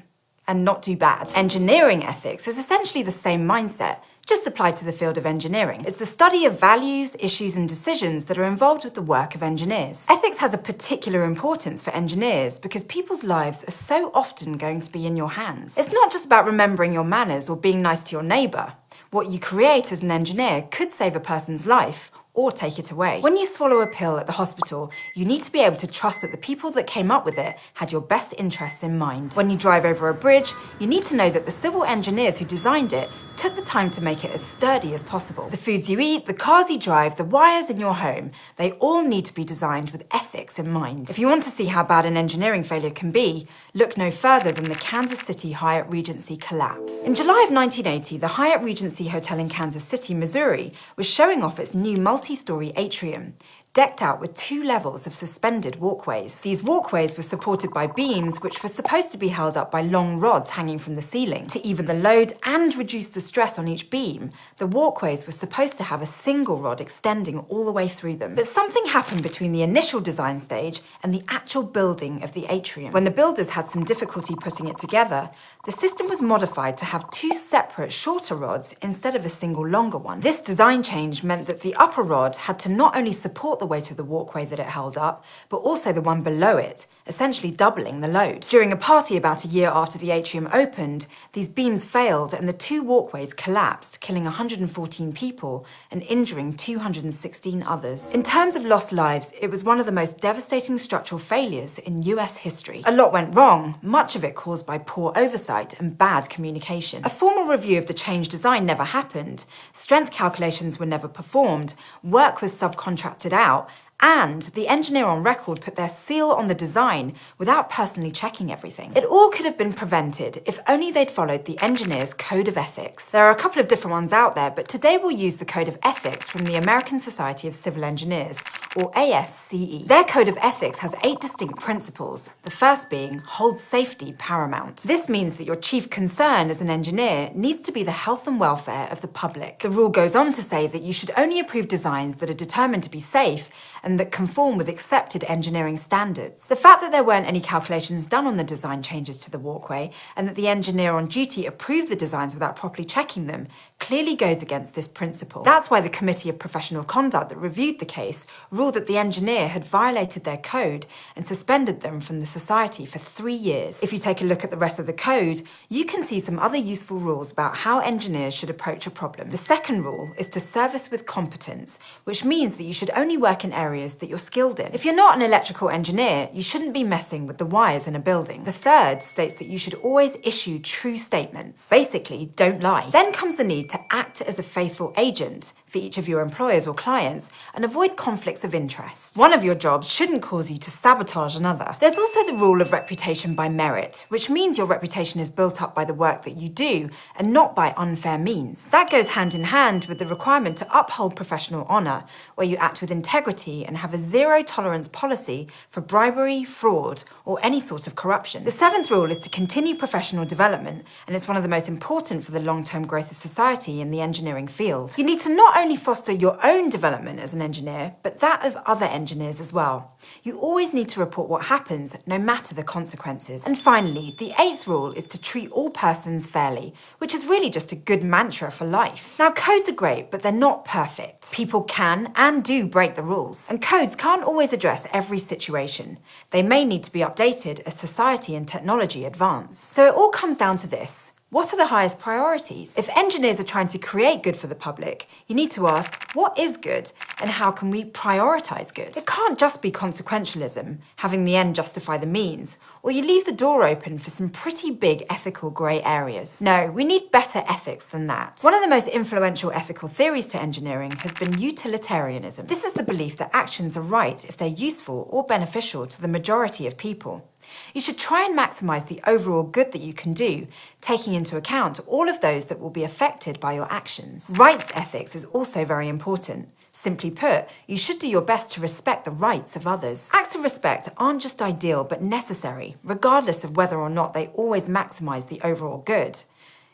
and not do bad. Engineering ethics is essentially the same mindset, just applied to the field of engineering. It's the study of values, issues and decisions that are involved with the work of engineers. Ethics has a particular importance for engineers because people's lives are so often going to be in your hands. It's not just about remembering your manners or being nice to your neighbour. What you create as an engineer could save a person's life or take it away. When you swallow a pill at the hospital, you need to be able to trust that the people that came up with it had your best interests in mind. When you drive over a bridge, you need to know that the civil engineers who designed it took the time to make it as sturdy as possible. The foods you eat, the cars you drive, the wires in your home, they all need to be designed with ethics in mind. If you want to see how bad an engineering failure can be, look no further than the Kansas City Hyatt Regency collapse. In July of 1980, the Hyatt Regency Hotel in Kansas City, Missouri, was showing off its new multi-story atrium, decked out with 2 levels of suspended walkways. These walkways were supported by beams which were supposed to be held up by long rods hanging from the ceiling. To even the load and reduce the stress on each beam, the walkways were supposed to have a single rod extending all the way through them. But something happened between the initial design stage and the actual building of the atrium. When the builders had some difficulty putting it together, the system was modified to have 2 separate shorter rods instead of a single longer one. This design change meant that the upper rod had to not only support the weight of the walkway that it held up, but also the one below it, essentially doubling the load. During a party about a year after the atrium opened, these beams failed and the 2 walkways collapsed, killing 114 people and injuring 216 others. In terms of lost lives, it was one of the most devastating structural failures in US history. A lot went wrong, much of it caused by poor oversight and bad communication. A formal review of the change design never happened, strength calculations were never performed, work was subcontracted out, and the engineer on record put their seal on the design without personally checking everything. It all could have been prevented if only they'd followed the engineer's code of ethics. There are a couple of different ones out there, but today we'll use the code of ethics from the American Society of Civil Engineers, or ASCE. Their code of ethics has 8 distinct principles, the first being hold safety paramount. This means that your chief concern as an engineer needs to be the health and welfare of the public. The rule goes on to say that you should only approve designs that are determined to be safe and that conform with accepted engineering standards. The fact that there weren't any calculations done on the design changes to the walkway and that the engineer on duty approved the designs without properly checking them clearly goes against this principle. That's why the Committee of Professional Conduct that reviewed the case ruled that the engineer had violated their code and suspended them from the society for 3 years. If you take a look at the rest of the code, you can see some other useful rules about how engineers should approach a problem. The second rule is to service with competence, which means that you should only work in areas that you're skilled in. If you're not an electrical engineer, you shouldn't be messing with the wires in a building. The third states that you should always issue true statements. Basically, don't lie. Then comes the need to act as a faithful agent for each of your employers or clients and avoid conflicts of interest. One of your jobs shouldn't cause you to sabotage another. There's also the rule of reputation by merit, which means your reputation is built up by the work that you do and not by unfair means. That goes hand in hand with the requirement to uphold professional honour, where you act with integrity and have a zero-tolerance policy for bribery, fraud, or any sort of corruption. The seventh rule is to continue professional development, and it's one of the most important for the long-term growth of society in the engineering field. You need to not not only foster your own development as an engineer, but that of other engineers as well. You always need to report what happens, no matter the consequences. And finally, the 8th rule is to treat all persons fairly, which is really just a good mantra for life. Now, codes are great, but they're not perfect. People can and do break the rules, and codes can't always address every situation. They may need to be updated as society and technology advance. So it all comes down to this. What are the highest priorities? If engineers are trying to create good for the public, you need to ask, what is good and how can we prioritise good? It can't just be consequentialism, having the end justify the means, or you leave the door open for some pretty big ethical grey areas. No, we need better ethics than that. One of the most influential ethical theories to engineering has been utilitarianism. This is the belief that actions are right if they're useful or beneficial to the majority of people. You should try and maximise the overall good that you can do, taking into account all of those that will be affected by your actions. Rights ethics is also very important. Simply put, you should do your best to respect the rights of others. Acts of respect aren't just ideal but necessary, regardless of whether or not they always maximise the overall good.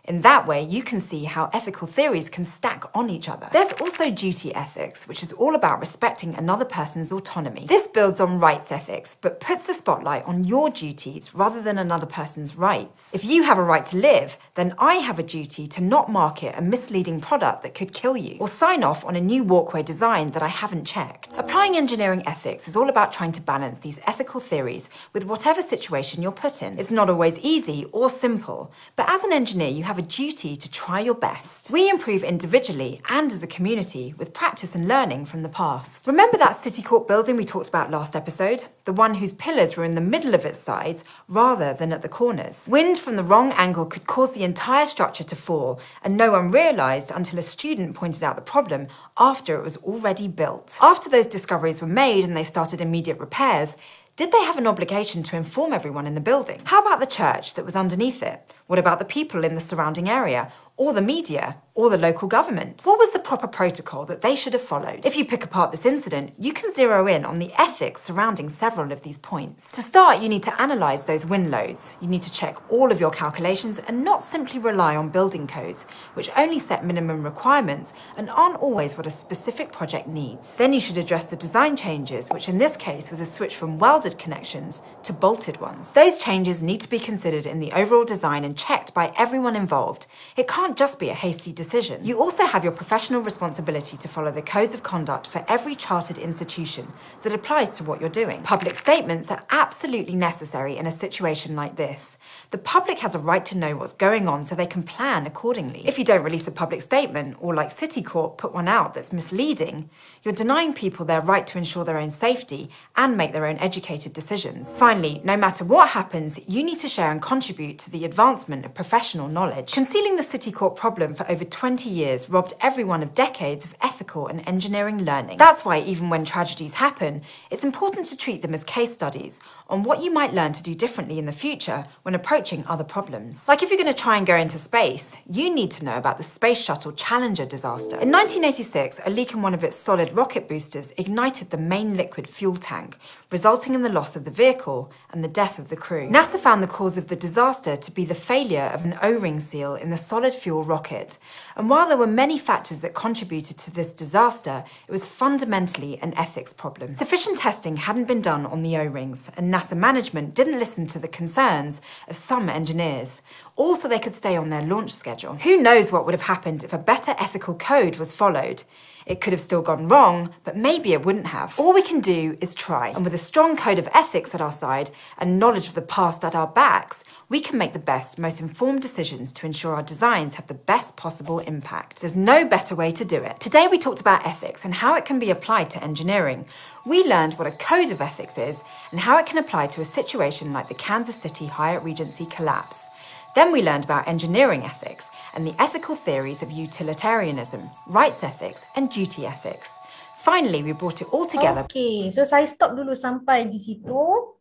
In that way, you can see how ethical theories can stack on each other. There's also duty ethics, which is all about respecting another person's autonomy. This builds on rights ethics, but puts the spotlight on your duties rather than another person's rights. If you have a right to live, then I have a duty to not market a misleading product that could kill you, or sign off on a new walkway design that I haven't checked. Applying engineering ethics is all about trying to balance these ethical theories with whatever situation you're put in. It's not always easy or simple, but as an engineer, you have a duty to try your best. We improve individually and as a community with practice and learning from the past. Remember that City Court building we talked about last episode? The one whose pillars were in the middle of its sides rather than at the corners. Wind from the wrong angle could cause the entire structure to fall, and no one realised until a student pointed out the problem after it was already built. After those discoveries were made and they started immediate repairs, did they have an obligation to inform everyone in the building? How about the church that was underneath it? What about the people in the surrounding area? Or the media? Or the local government? What was the proper protocol that they should have followed? If you pick apart this incident, you can zero in on the ethics surrounding several of these points. To start, you need to analyse those wind loads. You need to check all of your calculations and not simply rely on building codes, which only set minimum requirements and aren't always what a specific project needs. Then you should address the design changes, which in this case was a switch from welded connections to bolted ones. Those changes need to be considered in the overall design and checked by everyone involved. It can't just be a hasty decision. You also have your professional responsibility to follow the codes of conduct for every chartered institution that applies to what you're doing. Public statements are absolutely necessary in a situation like this. The public has a right to know what's going on so they can plan accordingly. If you don't release a public statement, or like City Court, put one out that's misleading, you're denying people their right to ensure their own safety and make their own educated decisions. Finally, no matter what happens, you need to share and contribute to the advancement of professional knowledge. Concealing the City Court problem for over 20 years robbed everyone of decades of ethical and engineering learning. That's why even when tragedies happen, it's important to treat them as case studies on what you might learn to do differently in the future when approaching other problems. Like if you're going to try and go into space, you need to know about the Space Shuttle Challenger disaster. In 1986, a leak in one of its solid rocket boosters ignited the main liquid fuel tank, resulting in the loss of the vehicle and the death of the crew. NASA found the cause of the disaster to be the failure of an O-ring seal in the solid fuel rocket. And while there were many factors that contributed to this disaster, it was fundamentally an ethics problem. Sufficient testing hadn't been done on the O-rings, and NASA management didn't listen to the concerns of some engineers, all so they could stay on their launch schedule. Who knows what would have happened if a better ethical code was followed? It could have still gone wrong, but maybe it wouldn't have. All we can do is try, and with a strong code of ethics at our side and knowledge of the past at our backs, we can make the best, most informed decisions to ensure our designs have the best possible impact. There's no better way to do it. Today we talked about ethics and how it can be applied to engineering. We learned what a code of ethics is and how it can apply to a situation like the Kansas City Hyatt Regency collapse. Then we learned about engineering ethics and the ethical theories of utilitarianism, rights ethics and duty ethics. Finally, we brought it all together. Okay, so saya stop dulu sampai di situ.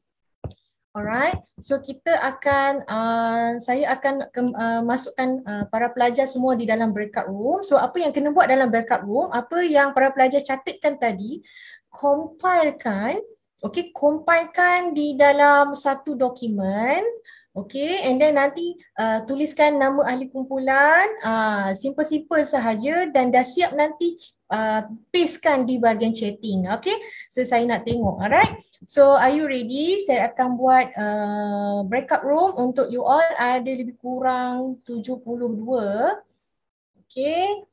Alright, so kita akan, saya akan masukkan para pelajar semua di dalam breakout room. So apa yang kena buat dalam breakout room, apa yang para pelajar catatkan tadi, compilekan di dalam satu dokumen. Okay, and then nanti tuliskan nama ahli kumpulan, simple-simple sahaja dan dah siap nanti pastekan di bahagian chatting. Okay, so saya nak tengok. Alright, so are you ready? Saya akan buat breakout room untuk you all. Ada lebih kurang 72. Okay.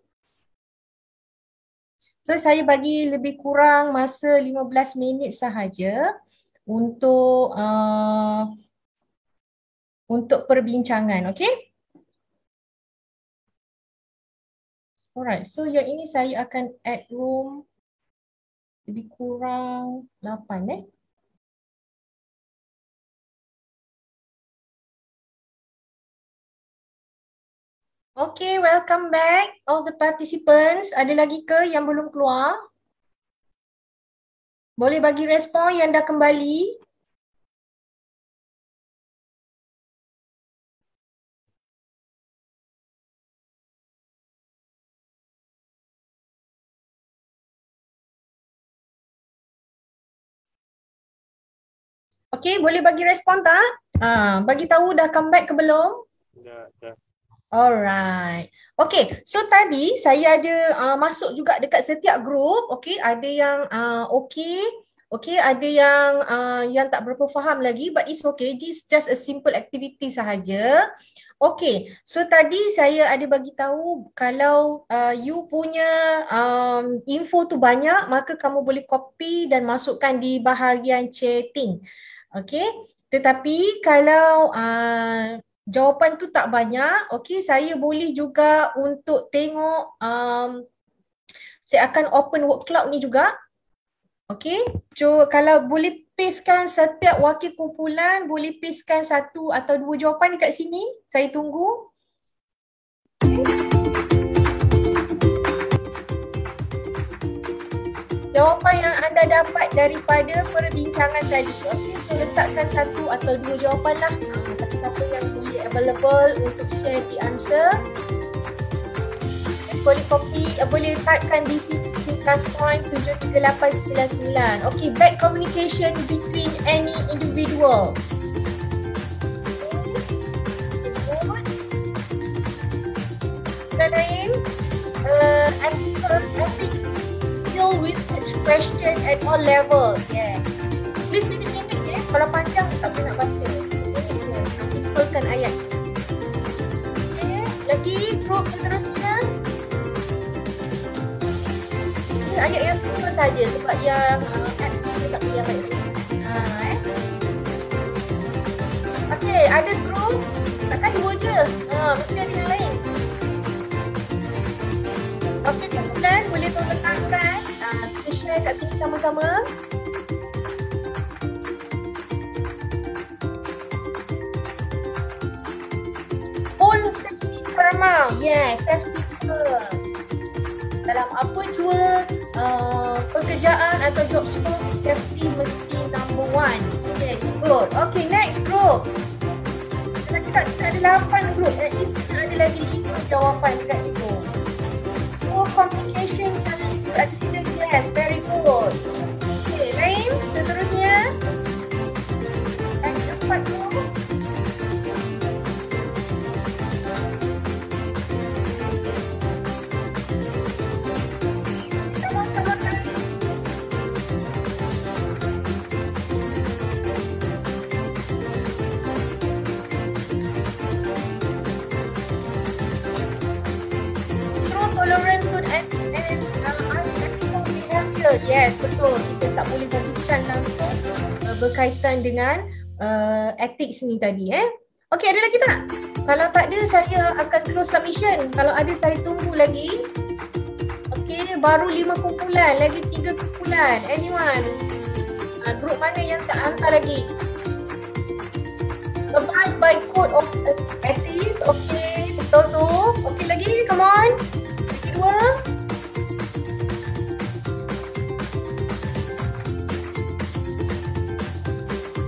So saya bagi lebih kurang masa 15 minit sahaja untuk perbincangan, okay? Alright, so yang ini saya akan add room lebih kurang 8 Okay, welcome back all the participants. Ada lagi ke yang belum keluar? Boleh bagi respon yang dah kembali? Okay, boleh bagi respon tak? Bagi tahu dah comeback ke belum? Dah. Alright. Okay, so tadi saya ada masuk juga dekat setiap group. Okay, ada yang okay, ada yang tak berapa faham lagi, but it's okay. This just a simple activity sahaja. Okay, so tadi saya ada bagi tahu kalau you punya info tu banyak, maka kamu boleh copy dan masukkan di bahagian chatting. Okay, tetapi kalau jawapan tu tak banyak, okay, saya boleh juga untuk tengok, saya akan open word cloud ni juga. Okay, so kalau boleh pastekan setiap wakil kumpulan, boleh pastekan 1 atau 2 jawapan dekat sini, saya tunggu. Jawapan yang anda dapat daripada perbincangan tadi. Okay, so letakkan 1 atau 2 jawapan lah. Siapa yang boleh available untuk share the answer. Boleh copy, boleh typekan di sini +point 73899. Okay, bad communication between any individual. Dan lain, ethics deal with such question at all levels. Yes. Please minit-minit ya. Kalau panjang tak boleh nak baca. Simpulkan ayat. Okay. Lagi group seterusnya. Ini ayat yang simple saja sebab yang apps ni tak boleh baik. Okay, ada group. Takkan 2 je. Mesti ada yang lain. Okay, kumpulan boleh tolong letakkan. Kita share kat sini sama-sama. Full safety paramount. Yes, safety first. Dalam apa jua pekerjaan atau job scope, safety mesti number 1. Okay, good. Okay, next group. Kita ada 8 group. At least kita ada lagi 5 jawapan dekat situ. Poor communication can lead to accident. Yes, very good. Okay, lain. Seterusnya. Yang keempat group. Yes, betul. Kita tak boleh bagikan langsung berkaitan dengan ethics ni tadi. Okey, ada lagi tak? Kalau tak ada, saya akan close submission. Kalau ada, saya tunggu lagi. Okey, baru 5 kumpulan. Lagi 3 kumpulan. Anyone? Grup mana yang tak hantar lagi? Abide by code of ethics. Okey, betul tu. Okey lagi, come on.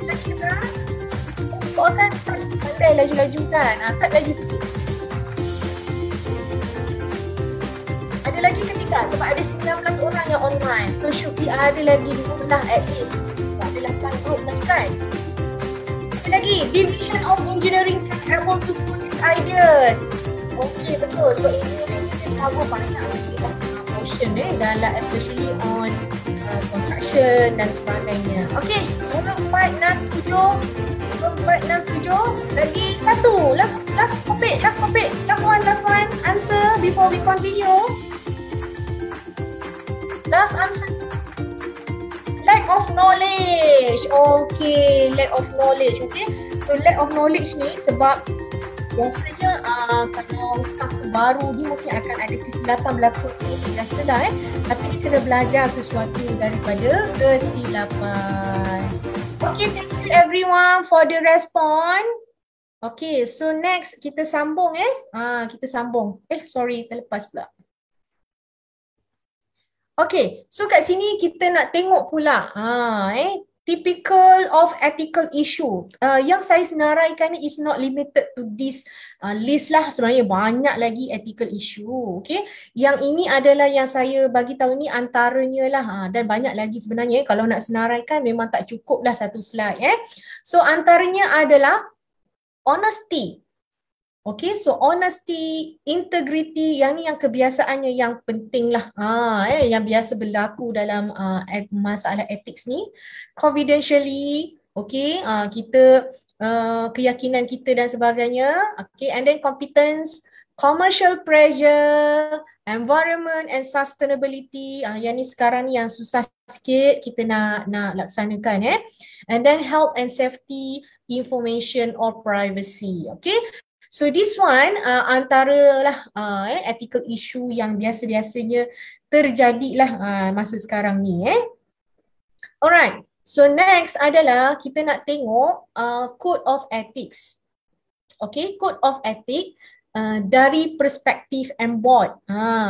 Lagi 2. Kau kan pandai laju-laju kan? Kat laju sikit. Ada lagi ke tidak? Sebab ada 19 orang yang online. So should be ada lagi 15 at least. Ada 8 group lagi kan? Ada lagi? lagi, Division of Engineering is able to produce ideas. Okey, betul. Sebab engineering kita cover banyak portion dalam especially on construction dan sebagainya. Okey, 467 lagi satu. Last topic. Last one. Answer before we continue. Last answer. Lack of knowledge. Okay, lack of knowledge. Okay, so lack of knowledge ni sebab biasanya kalau staff baru dia mungkin akan ada kesilapan berlaku biasalah tapi dia kena belajar sesuatu daripada kesilapan. Okay, thank you everyone for the response. Okay, so next kita sambung sorry terlepas pula. Okay, so kat sini kita nak tengok pula typical of ethical issue. Yang saya senaraikan ni is not limited to this list lah, sebenarnya banyak lagi ethical issue. Okay, yang ini adalah yang saya bagi tahu ni antaranya lah, dan banyak lagi sebenarnya. Kalau nak senaraikan memang tak cukup lah satu slide. So antaranya adalah honesty. Okay, so honesty, integrity, yang ni yang kebiasaannya yang penting lah, yang biasa berlaku dalam masalah ethics ni. Confidentially, okay, kita keyakinan kita dan sebagainya. Okay, and then competence, commercial pressure, environment and sustainability. Yang ni sekarang ni yang susah sikit kita nak laksanakan. And then health and safety, information or privacy. Okay. So this one antara lah ethical issue yang biasa-biasanya terjadilah masa sekarang ni. Alright, so next adalah kita nak tengok code of ethics. Okay, code of ethics dari perspektif MBOT.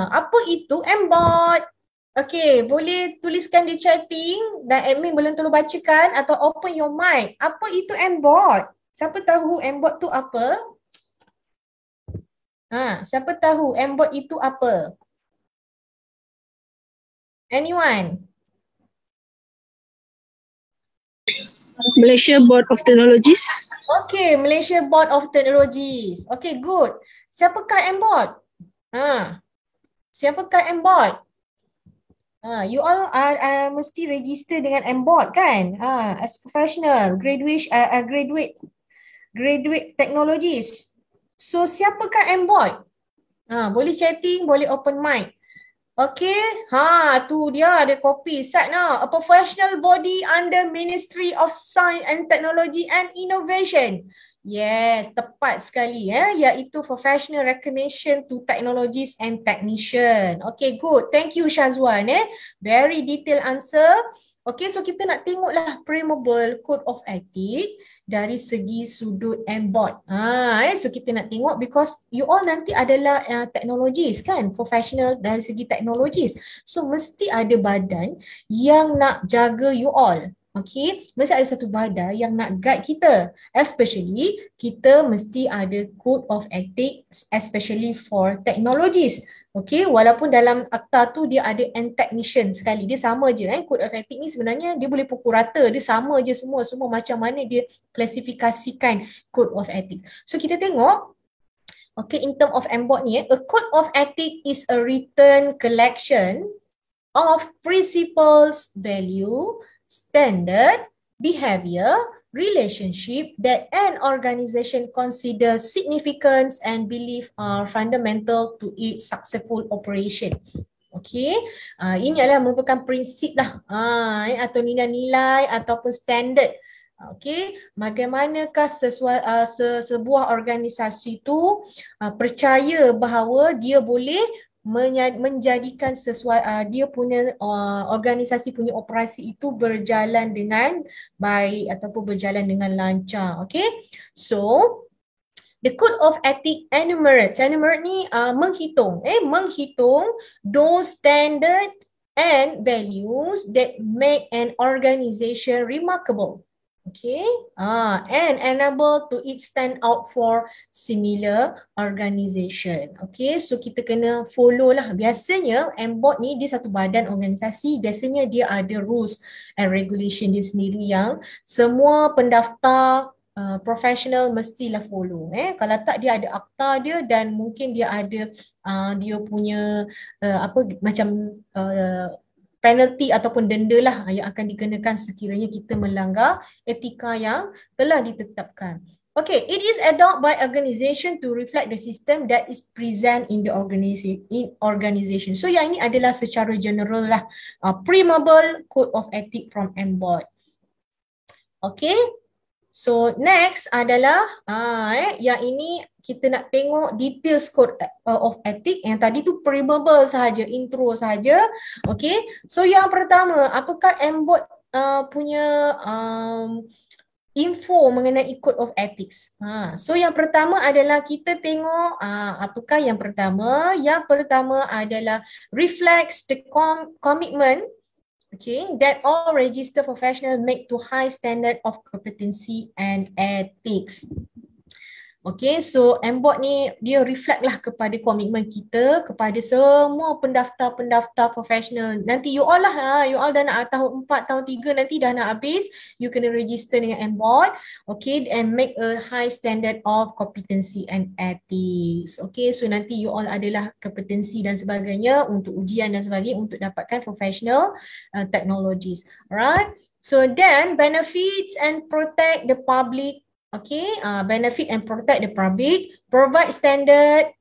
Apa itu MBOT? Okay, boleh tuliskan di chatting dan admin boleh tolong bacakan atau open your mic. Apa itu MBOT? Siapa tahu MBOT tu apa? Siapa tahu MBOT itu apa? Anyone? Malaysia Board of Technologies. Okay, Malaysia Board of Technologies. Okay, good. Siapakah MBOT? Siapakah MBOT? You all mesti register dengan MBOT kan? As professional, graduate technologies. So siapakah MBOT? Boleh chatting, boleh open mic. Okay, tu dia ada copy. Set now, a professional body under Ministry of Science and Technology and Innovation. Yes, tepat sekali iaitu professional recognition to technologies and technician. Okay, good. Thank you Syazwan. Very detailed answer. Okay, so kita nak tengoklah Preamble Code of Ethics dari segi sudut MBOT. So kita nak tengok because you all nanti adalah technologies kan, professional dari segi technologies. So mesti ada badan yang nak jaga you all. Okay, mesti ada satu badan yang nak guide kita. Especially kita mesti ada Code of Ethics especially for technologies. Okay, walaupun dalam akta tu dia ada and technician sekali. Dia sama je Code of Ethics ni sebenarnya dia boleh pukul rata. Dia sama je semua macam mana dia klasifikasikan Code of Ethics. So kita tengok, okay, in term of MBOT ni, a Code of Ethics is a written collection of principles, value, standard, behavior, relationship that an organization considers significant and believe are fundamental to its successful operation. Okay, ini adalah merupakan prinsip lah atau nilai-nilai ataupun standard. Okay, bagaimanakah sebuah organisasi itu percaya bahawa dia boleh menjadikan dia punya organisasi punya operasi itu berjalan dengan baik ataupun berjalan dengan lancar. Okay, so the Code of Ethics enumerates ni menghitung those standard and values that make an organization remarkable. Okay, and enable to it stand out for similar organization. Okay, so kita kena follow lah. Biasanya MBOT ni dia satu badan organisasi, biasanya dia ada rules and regulation dia sendiri yang semua pendaftar professional mestilah follow. Kalau tak dia ada akta dia dan mungkin dia ada dia punya macam penalty ataupun denda lah yang akan dikenakan sekiranya kita melanggar etika yang telah ditetapkan. Okay, it is adopted by organization to reflect the system that is present in the organization. So yang ini adalah secara general lah Primable Code of Ethics from MBOD. Okay, so next adalah yang ini kita nak tengok details Code of Ethics. Yang tadi tu primable sahaja, intro sahaja. Okay, so yang pertama, apakah MBOD punya info mengenai Code of Ethics. So yang pertama adalah kita tengok apakah yang pertama. Yang pertama adalah reflects the commitment that all registered professionals make to high standard of competency and ethics. Okay, so MBOD ni dia reflect lah kepada komitmen kita kepada semua pendaftar-pendaftar profesional. Nanti you all lah, you all dah nak tahun 4, tahun 3 nanti dah nak habis, you kena register dengan MBOD, okay, and make a high standard of competency and ethics. Okay, so nanti you all adalah kompetensi dan sebagainya untuk ujian dan sebagainya untuk dapatkan professional technologies. Alright, so then benefits and protect the public. Okay, benefit and protect the public, provide standard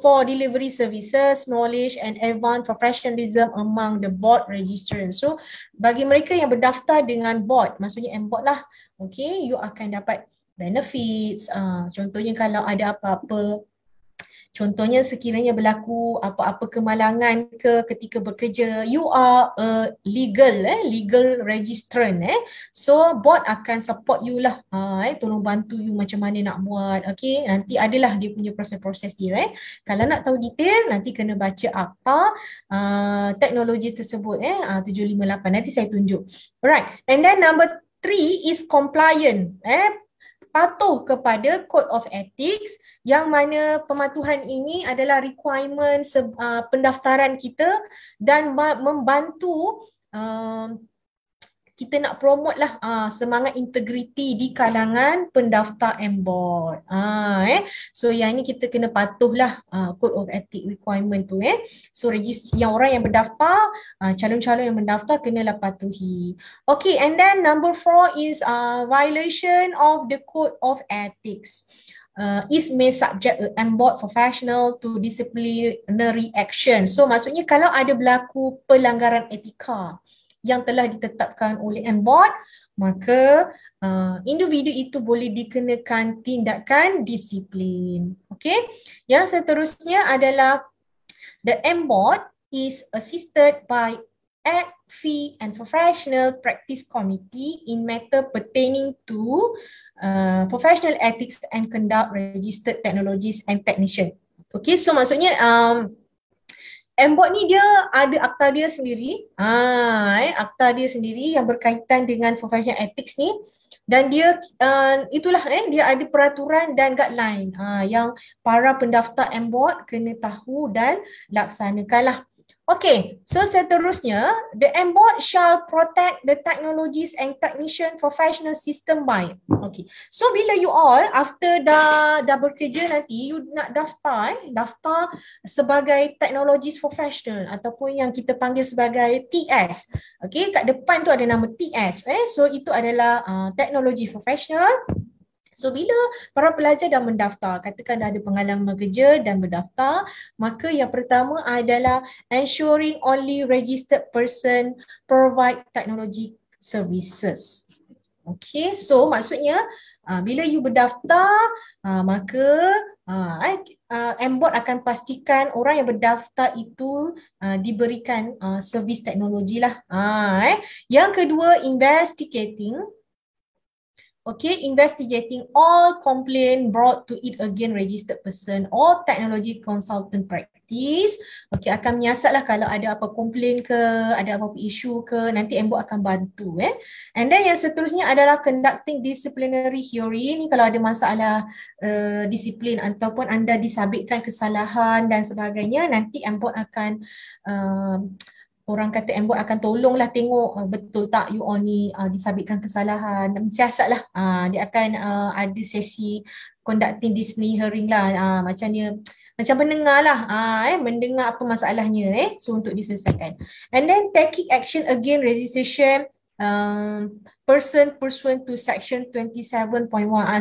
for delivery services, knowledge and advanced professionalism among the board registrants. So, bagi mereka yang berdaftar dengan board, maksudnya MBOD lah, okay, you akan dapat benefits. Contohnya kalau ada apa-apa, contohnya sekiranya berlaku apa-apa kemalangan ketika bekerja, you are a legal registrant. So board akan support you lah, tolong bantu you macam mana nak buat. Okay, nanti adalah dia punya proses-proses dia. Kalau nak tahu detail, nanti kena baca akta teknologi tersebut 758, nanti saya tunjuk. Alright, and then number 3 is compliant. Patuh kepada Code of Ethics, yang mana pematuhan ini adalah requirement pendaftaran kita dan membantu kita nak promote lah semangat integriti di kalangan pendaftar MBOD. So yang ini kita kena patuh lah Code of Ethics requirement tu. So yang orang yang berdaftar, calon-calon yang mendaftar kenalah patuhi. Okay, and then number 4 is violation of the Code of Ethics. Is may subject MBOD professional to disciplinary action. So maksudnya kalau ada berlaku pelanggaran etika yang telah ditetapkan oleh MBOD, maka individu itu boleh dikenakan tindakan disiplin. Okay. Yang seterusnya adalah the MBOD is assisted by Act, Fee and Professional Practice Committee in matter pertaining to professional ethics and conduct registered technologies and technician. Okay, so maksudnya MBOD ni dia ada akta dia sendiri, akta dia sendiri yang berkaitan dengan professional ethics ni, dan dia itulah dia ada peraturan dan guideline yang para pendaftar MBOD kena tahu dan laksanakanlah. Okay, so seterusnya, the MBOD shall protect the technologies and technician professional system by. Okay, so bila you all after dah bekerja nanti, you nak daftar sebagai technologies professional ataupun yang kita panggil sebagai TS. Okay, kat depan tu ada nama TS. So itu adalah technology professional. So bila para pelajar dah mendaftar, katakan dah ada pengalaman kerja dan berdaftar, maka yang pertama adalah ensuring only registered person provide technology services. Okay, so maksudnya bila you berdaftar, maka MBOD akan pastikan orang yang berdaftar itu diberikan servis teknologi lah. Yang kedua, investigating all complaint brought to it against registered person or technology consultant practice. Okay, akan menyiasatlah kalau ada apa komplain ke, ada apa-apa isu ke, nanti MBOD akan bantu. And then yang seterusnya adalah conducting disciplinary hearing. Kalau ada masalah disiplin ataupun anda disabitkan kesalahan dan sebagainya, nanti MBOD akan orang kata MBOT akan tolonglah tengok betul tak you all ni disabitkan kesalahan, siasat lah. Dia akan ada sesi conducting disciplinary hearing lah, macam dia macam pendengar lah, mendengar apa masalahnya so untuk diselesaikan. And then taking action again registration person pursuant to section 27.1.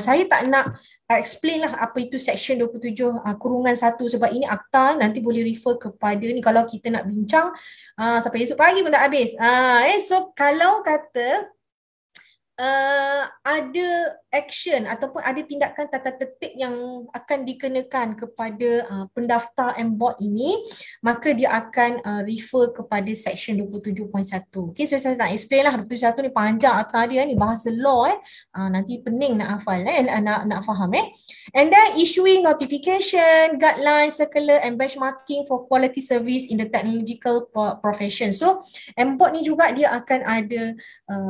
Saya tak nak explain lah apa itu section 27 kurungan 1 sebab ini akta, nanti boleh refer kepada ni kalau kita nak bincang sampai esok pagi pun tak habis. So kalau kata ada action ataupun ada tindakan tata tertib yang akan dikenakan kepada pendaftar MBOT ini, maka dia akan refer kepada section 27.1. Okay, so saya nak explain lah 27 ni panjang akta dia ni, bahasa law nanti pening nak hafal nak faham And then issuing notification, guidelines, circular and benchmarking for quality service in the technological profession. So MBOT ni juga dia akan ada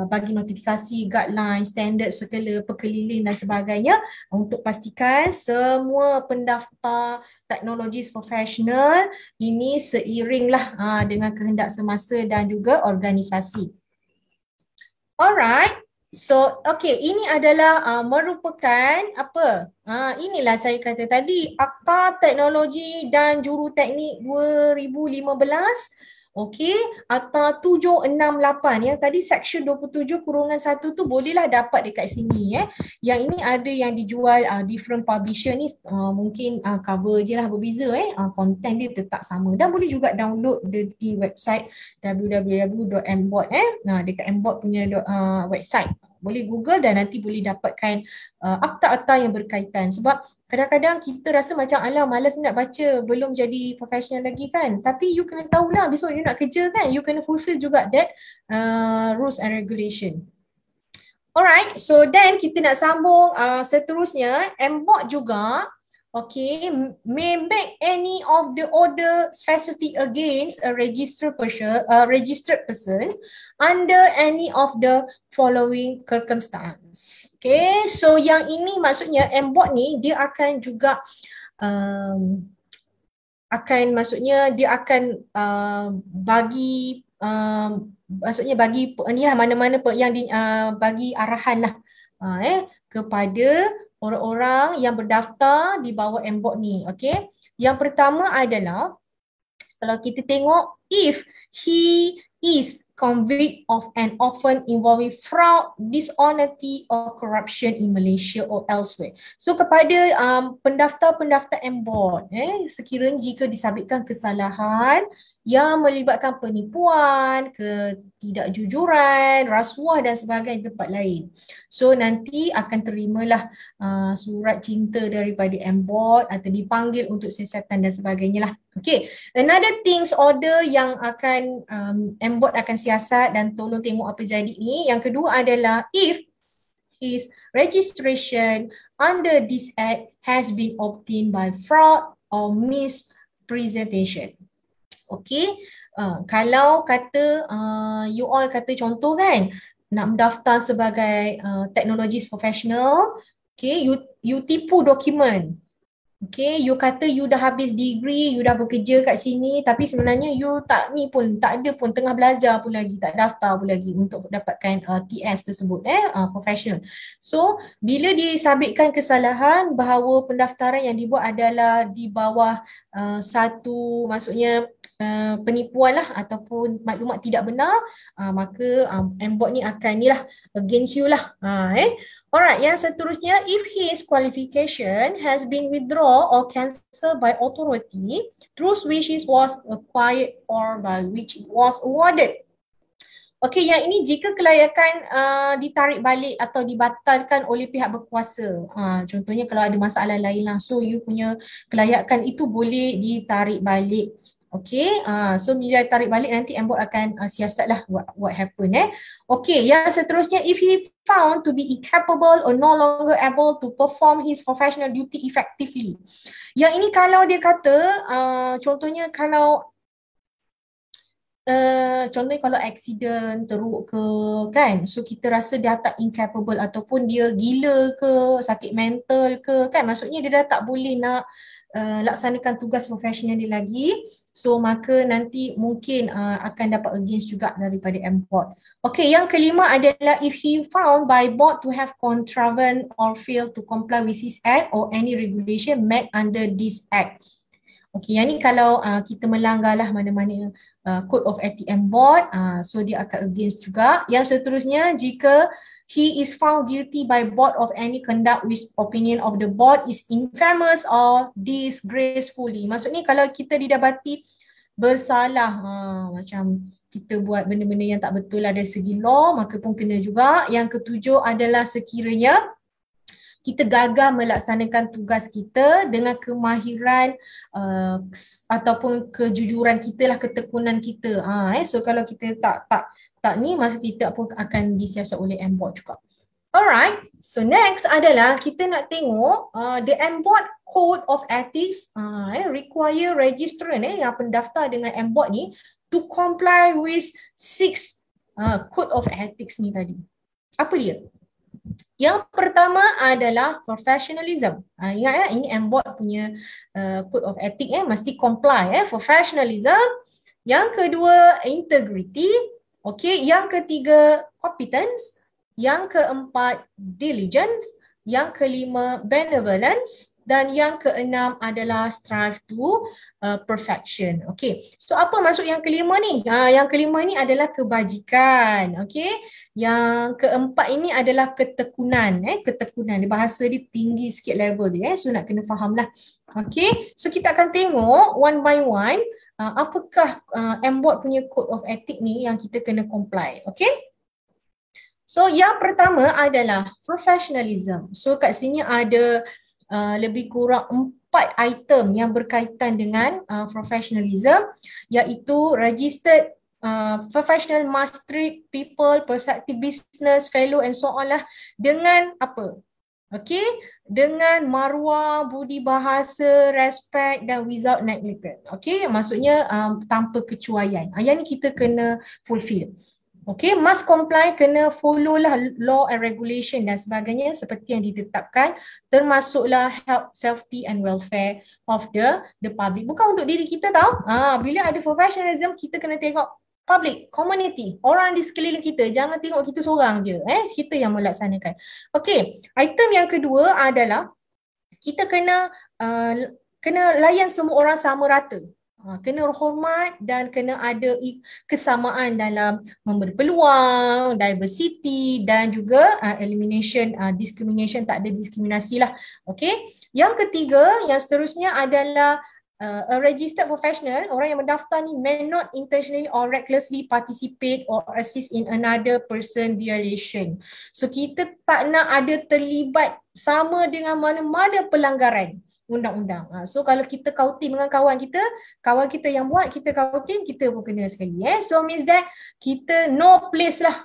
bagi notifikasi, guidelines, standard, circular, perkeliling dan sebagainya untuk pastikan semua pendaftar teknologis profesional ini seiringlah dengan kehendak semasa dan juga organisasi. Alright. So, okay, ini adalah merupakan apa? Inilah saya kata tadi, Akta Teknologi dan Juruteknik 2015. Okey, Akta 768 yang tadi section 27 kurungan 1 tu bolehlah dapat dekat sini Yang ini ada yang dijual different publisher ni, mungkin cover je lah berbeza content dia tetap sama, dan boleh juga download di website www.mbot dekat mbot punya website. Boleh Google dan nanti boleh dapatkan akta-akta yang berkaitan. Sebab kadang-kadang kita rasa macam alah malas nak baca, belum jadi profesional lagi kan. Tapi you kena tahulah besok you nak kerja kan, you kena fulfill juga that rules and regulation. Alright, so then kita nak sambung seterusnya. MBOT juga may make any of the order specific against a registered person under any of the following circumstance. Okay, so yang ini maksudnya MBOT ni dia akan juga bagi ni lah mana-mana yang bagi arahan lah kepada orang-orang yang berdaftar di bawah MBOT ni. Okay, yang pertama adalah kalau kita tengok, if he is convicted of an offence involving fraud, dishonesty or corruption in Malaysia or elsewhere. So kepada pendaftar-pendaftar MBOT, sekiranya jika disabitkan kesalahan yang melibatkan penipuan, ketidakjujuran, rasuah dan sebagainya di tempat lain. So nanti akan terimalah surat cinta daripada MBOT atau dipanggil untuk siasatan dan sebagainya lah. Okay, another things order yang akan MBOT akan siasat dan tolong tengok apa jadi ni. Yang kedua adalah if his registration under this act has been obtained by fraud or mispresentation. Okay, kalau kata you all kata contoh kan, nak mendaftar sebagai teknologis profesional, okay, you tipu dokumen. Okay, you kata you dah habis degree, you dah bekerja kat sini, tapi sebenarnya you tak ada pun, tengah belajar pun lagi, tak daftar pun lagi untuk dapatkan TS tersebut, professional. So, bila disabitkan kesalahan bahawa pendaftaran yang dibuat adalah di bawah satu, maksudnya penipuan lah ataupun maklumat tidak benar, maka MBOT ni akan ni lah against you lah. Alright, yang seterusnya, if his qualification has been withdrawn or cancelled by authority through which it was acquired or by which it was awarded. Okey, yang ini jika kelayakan ditarik balik atau dibatalkan oleh pihak berkuasa. Contohnya kalau ada masalah lain lah, so you punya kelayakan itu boleh ditarik balik. Okay, so bila tarik balik nanti MBOT akan siasat lah what happened. Okay, yang seterusnya, if he found to be incapable or no longer able to perform his professional duty effectively. Yang ini kalau dia kata, contohnya kalau contohnya kalau accident teruk ke kan, so kita rasa dia tak incapable ataupun dia gila ke, sakit mental ke kan, maksudnya dia dah tak boleh nak laksanakan tugas profesional dia lagi, so maka nanti mungkin akan dapat against juga daripada MBOT. Okay, yang kelima adalah if he found by board to have contravened or failed to comply with this act or any regulation made under this act. Okay, yang ni kalau kita melanggarlah mana-mana Code of Ethics and Board, so dia akan against juga. Yang seterusnya, jika he is found guilty by board of any conduct which opinion of the board is infamous or disgracefully. Maksudnya kalau kita didapati bersalah, macam kita buat benda-benda yang tak betul lah dari segi law, maka pun kena juga. Yang ketujuh adalah sekiranya kita gagal melaksanakan tugas kita dengan kemahiran ataupun kejujuran kita lah, ketekunan kita. So kalau kita tak ni, masa kita pun akan disiasat oleh MBOT juga. Alright, so next adalah kita nak tengok the MBOT Code of Ethics require registrant yang pendaftar dengan MBOT ni to comply with 6 Code of Ethics ni tadi. Apa dia? Yang pertama adalah professionalism. Ingat ya, ini MBOT punya Code of Ethics mesti comply professionalism. Yang kedua integrity. Okay, yang ketiga competence. Yang keempat diligence. Yang kelima benevolence. Dan yang keenam adalah strive to perfection. Okay, so apa maksud yang kelima ni? Yang kelima ni adalah kebajikan. Okay, yang keempat ini adalah ketekunan. Ketekunan, bahasa dia tinggi sikit level dia. So nak kena faham lah. Okay, so kita akan tengok one by one apakah MBOT punya Code of Ethics ni yang kita kena comply. Okay, so yang pertama adalah professionalism. So kat sini ada lebih kurang 4 item yang berkaitan dengan professionalism, iaitu registered professional must treat people, perspective business, fellow and so on lah, dengan apa? Okay, dengan maruah, budi bahasa, respect dan without neglect. Okay, maksudnya tanpa kecuaian. Yang ni kita kena fulfill. Okay, must comply, kena follow lah law and regulation dan sebagainya seperti yang ditetapkan, termasuklah health, safety and welfare of the public. Bukan untuk diri kita tau. Bila ada professionalism, kita kena tengok public, community, orang di sekeliling kita. Jangan tengok kita seorang je. Kita yang melaksanakan. Okay, item yang kedua adalah kita kena layan semua orang sama rata. Kena hormat dan kena ada kesamaan dalam memberi peluang, diversity dan juga elimination discrimination, tak ada diskriminasi lah. Okay. Yang ketiga, yang seterusnya adalah a registered professional, orang yang mendaftar ni may not intentionally or recklessly participate or assist in another person violation. So kita tak nak ada terlibat sama dengan mana-mana pelanggaran undang-undang. So kalau kita kautim dengan kawan kita yang buat, kita kautim, kita pun kena sekali. So means that kita no place lah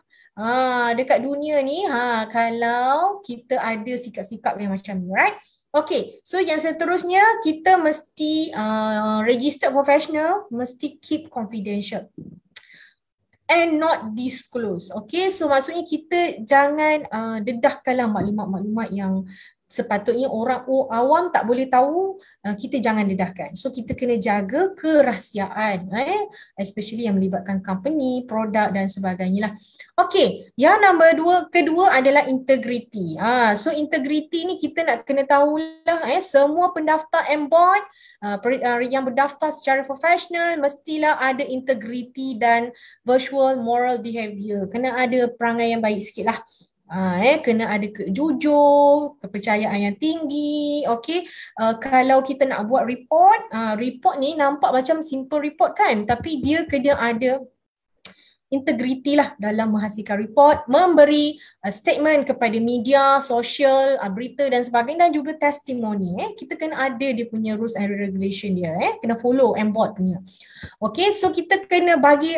dekat dunia ni kalau kita ada sikap-sikap yang macam ni, right? Okay, so yang seterusnya kita mesti registered professional, mesti keep confidential and not disclose. Okay, so maksudnya kita jangan dedahkanlah maklumat-maklumat yang sepatutnya orang awam tak boleh tahu, kita jangan dedahkan. So kita kena jaga kerahsiaan, especially yang melibatkan company, produk dan sebagainya lah. Okay, yang kedua adalah integrity. So integrity ni kita nak kena tahulah, semua pendaftar MBOT yang berdaftar secara profesional mestilah ada integrity dan virtual moral behavior. Kena ada perangai yang baik sikit lah. Kena ada jujur, kepercayaan yang tinggi. Okay, kalau kita nak buat report ni nampak macam simple report kan, tapi dia kena ada integriti lah dalam menghasilkan report, memberi statement kepada media, sosial, berita dan sebagainya, dan juga testimoni. Kita kena ada dia punya rules and regulation dia, kena follow MBOT punya. Okay, so kita kena bagi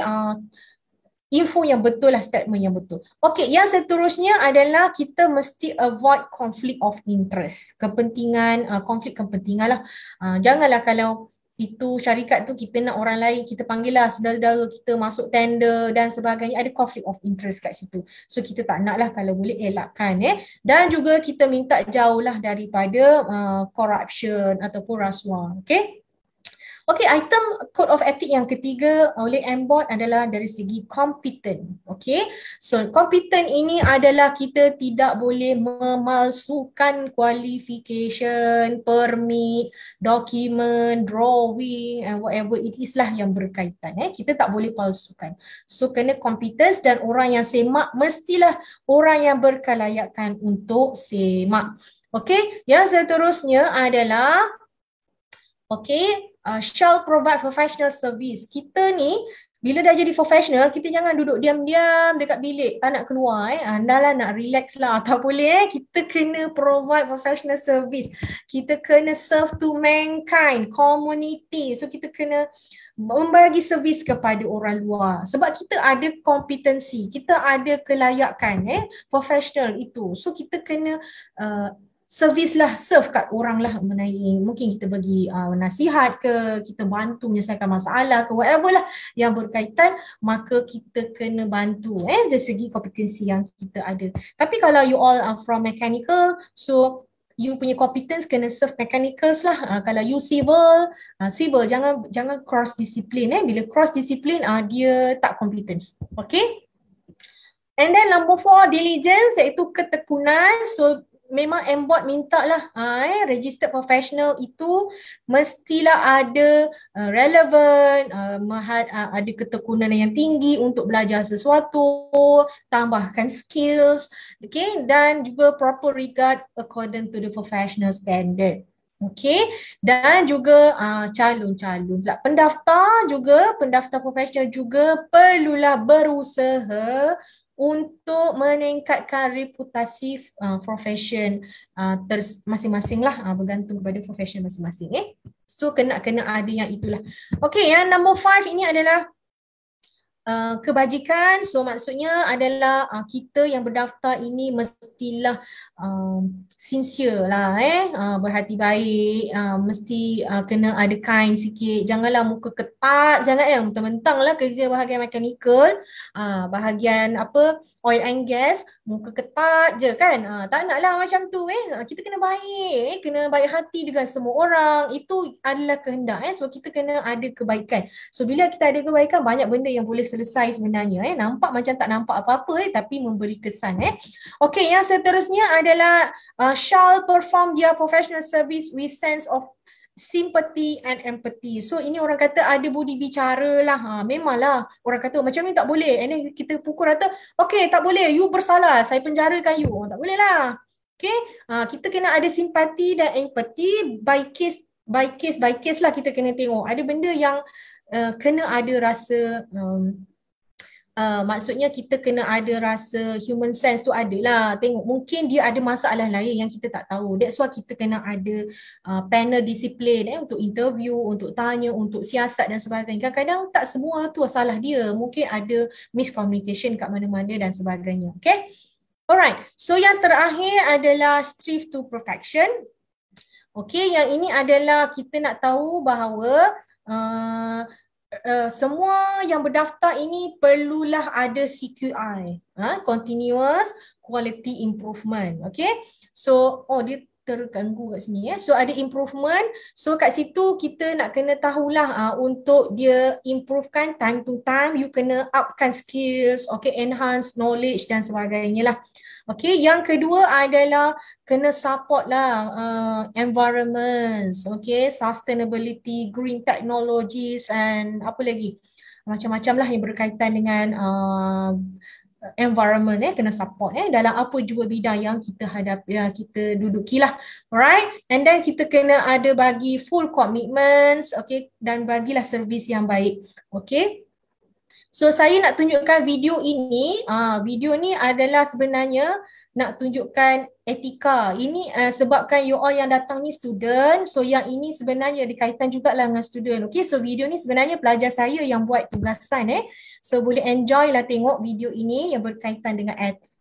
info yang betul lah, statement yang betul. Okay, yang seterusnya adalah kita mesti avoid conflict of interest. Konflik kepentingan lah. Janganlah kalau itu syarikat tu kita nak orang lain, kita panggil lah saudara-saudara kita masuk tender dan sebagainya, ada conflict of interest kat situ. So kita tak nak lah, kalau boleh elakkan. Dan juga kita minta jauh lah daripada corruption ataupun rasuah. Okay. Okey, item code of ethic yang ketiga oleh MBOT adalah dari segi competent. Okey. So competent ini adalah kita tidak boleh memalsukan qualification, permit, dokumen, drawing and whatever it is lah yang berkaitan. Kita tak boleh palsukan. So kena competence, dan orang yang semak mestilah orang yang berkelayakan untuk semak. Okey, yang seterusnya adalah shall provide professional service. Kita ni bila dah jadi professional, kita jangan duduk diam-diam dekat bilik, tak nak keluar. Anda lah nak relax lah, tak boleh. Kita kena provide professional service. Kita kena serve to mankind, community. So kita kena membagi servis kepada orang luar. Sebab kita ada kompetensi, kita ada kelayakan, professional itu. So kita kena servis lah, serve kat orang lah mengenai, mungkin kita bagi nasihat ke, kita bantu menyelesaikan masalah ke, whatever lah yang berkaitan, maka kita kena bantu dari segi kompetensi yang kita ada. Tapi kalau you all are from mechanical, so you punya competence kena serve mechanicals lah. Kalau you civil, civil jangan cross discipline. Bila cross discipline, dia tak competence. Okay. And then number 4, diligence, iaitu ketekunan. So memang MBOT minta lah registered professional itu mestilah ada relevant, ada ketekunan yang tinggi untuk belajar sesuatu, tambahkan skills, okay, dan juga proper regard according to the professional standard. Okay, dan juga calon-calon pendaftar profesional juga perlulah berusaha untuk meningkatkan reputasi profession masing-masing lah, bergantung kepada profession masing-masing. So kena ada yang itulah. Okay, yang number 5 ini adalah kebajikan. So maksudnya adalah kita yang berdaftar ini mestilah sincere lah, berhati baik, mesti kena ada kind sikit, janganlah muka ketat sangat, mentang-mentang lah kerja bahagian mechanical, bahagian oil and gas, muka ketat je kan, tak nak lah macam tu. Kita kena baik, kena baik hati dengan semua orang, itu adalah kehendak, sebab kita kena ada kebaikan. So bila kita ada kebaikan, banyak benda yang boleh selesai sebenarnya, nampak macam tak nampak apa-apa, tapi memberi kesan. Okey, yang seterusnya adalah shall perform their professional service with sense of sympathy and empathy. So ini orang kata ada budi bicara lah. Memanglah orang kata macam ni tak boleh, and then kita pukul rata, okey tak boleh, you bersalah, saya penjarakan you. Tak boleh lah. Okay, kita kena ada simpati dan empathy, by case lah kita kena tengok. Ada benda yang kena ada rasa maksudnya kita kena ada rasa human sense tu ada lah. Tengok mungkin dia ada masalah lain yang kita tak tahu. That's why kita kena ada panel disiplin untuk interview, untuk tanya, untuk siasat dan sebagainya. Kadang-kadang tak semua tu salah dia. Mungkin ada miscommunication kat mana-mana dan sebagainya. Okay. Alright. So yang terakhir adalah strive to perfection. Okay. Yang ini adalah kita nak tahu bahawa semua yang berdaftar ini perlulah ada CQI, continuous quality improvement. Okay, so dia terganggu kat sini. So ada improvement, so kat situ kita nak kena tahulah untuk dia improvekan time to time, you kena upkan skills, okay, enhance knowledge dan sebagainya lah. Okay, yang kedua adalah kena support lah environments, okay, sustainability, green technologies and apa lagi, macam-macam lah yang berkaitan dengan environment, kena support dalam apa jua bidang yang kita hadapi, kita duduki lah. Alright, and then kita kena ada bagi full commitments, okay, dan bagilah servis yang baik. Okay. So saya nak tunjukkan video ini. Video ni adalah sebenarnya nak tunjukkan etika. Ini sebabkan you all yang datang ni student. So yang ini sebenarnya berkaitan juga lah dengan student. Okay, so video ni sebenarnya pelajar saya yang buat tugasan. So boleh enjoy lah tengok video ini yang berkaitan dengan etika.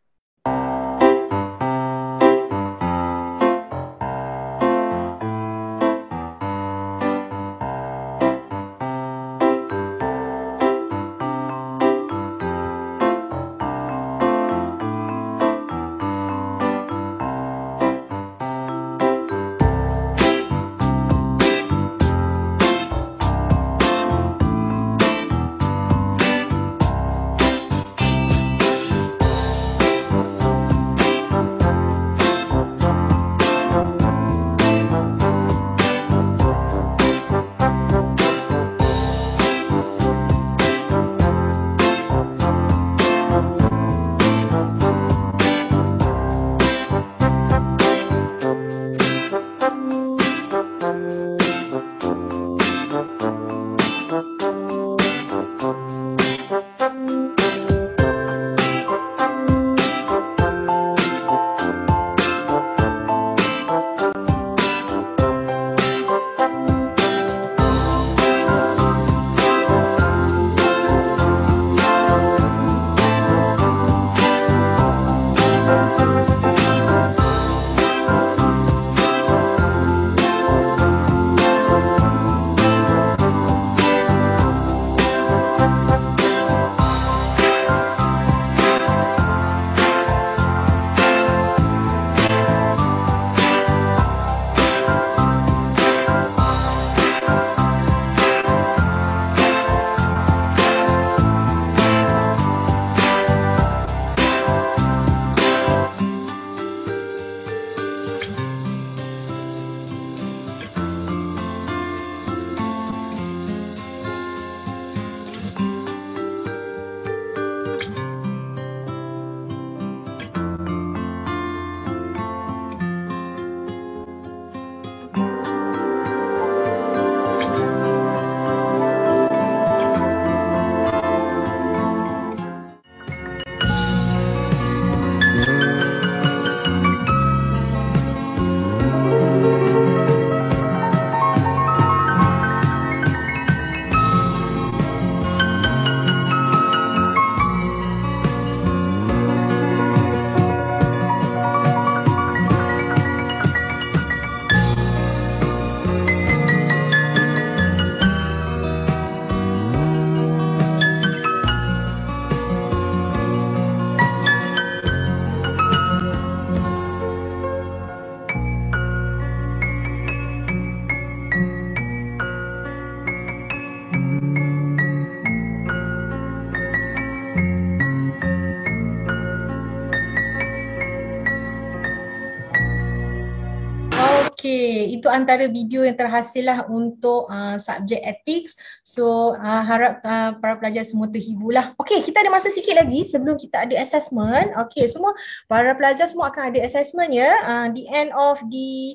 itu antara video yang terhasil lah untuk subjek ethics. So harap para pelajar semua terhibur lah. Okay, kita ada masa sikit lagi sebelum kita ada assessment. Okay, semua para pelajar semua akan ada assessment ya the end of the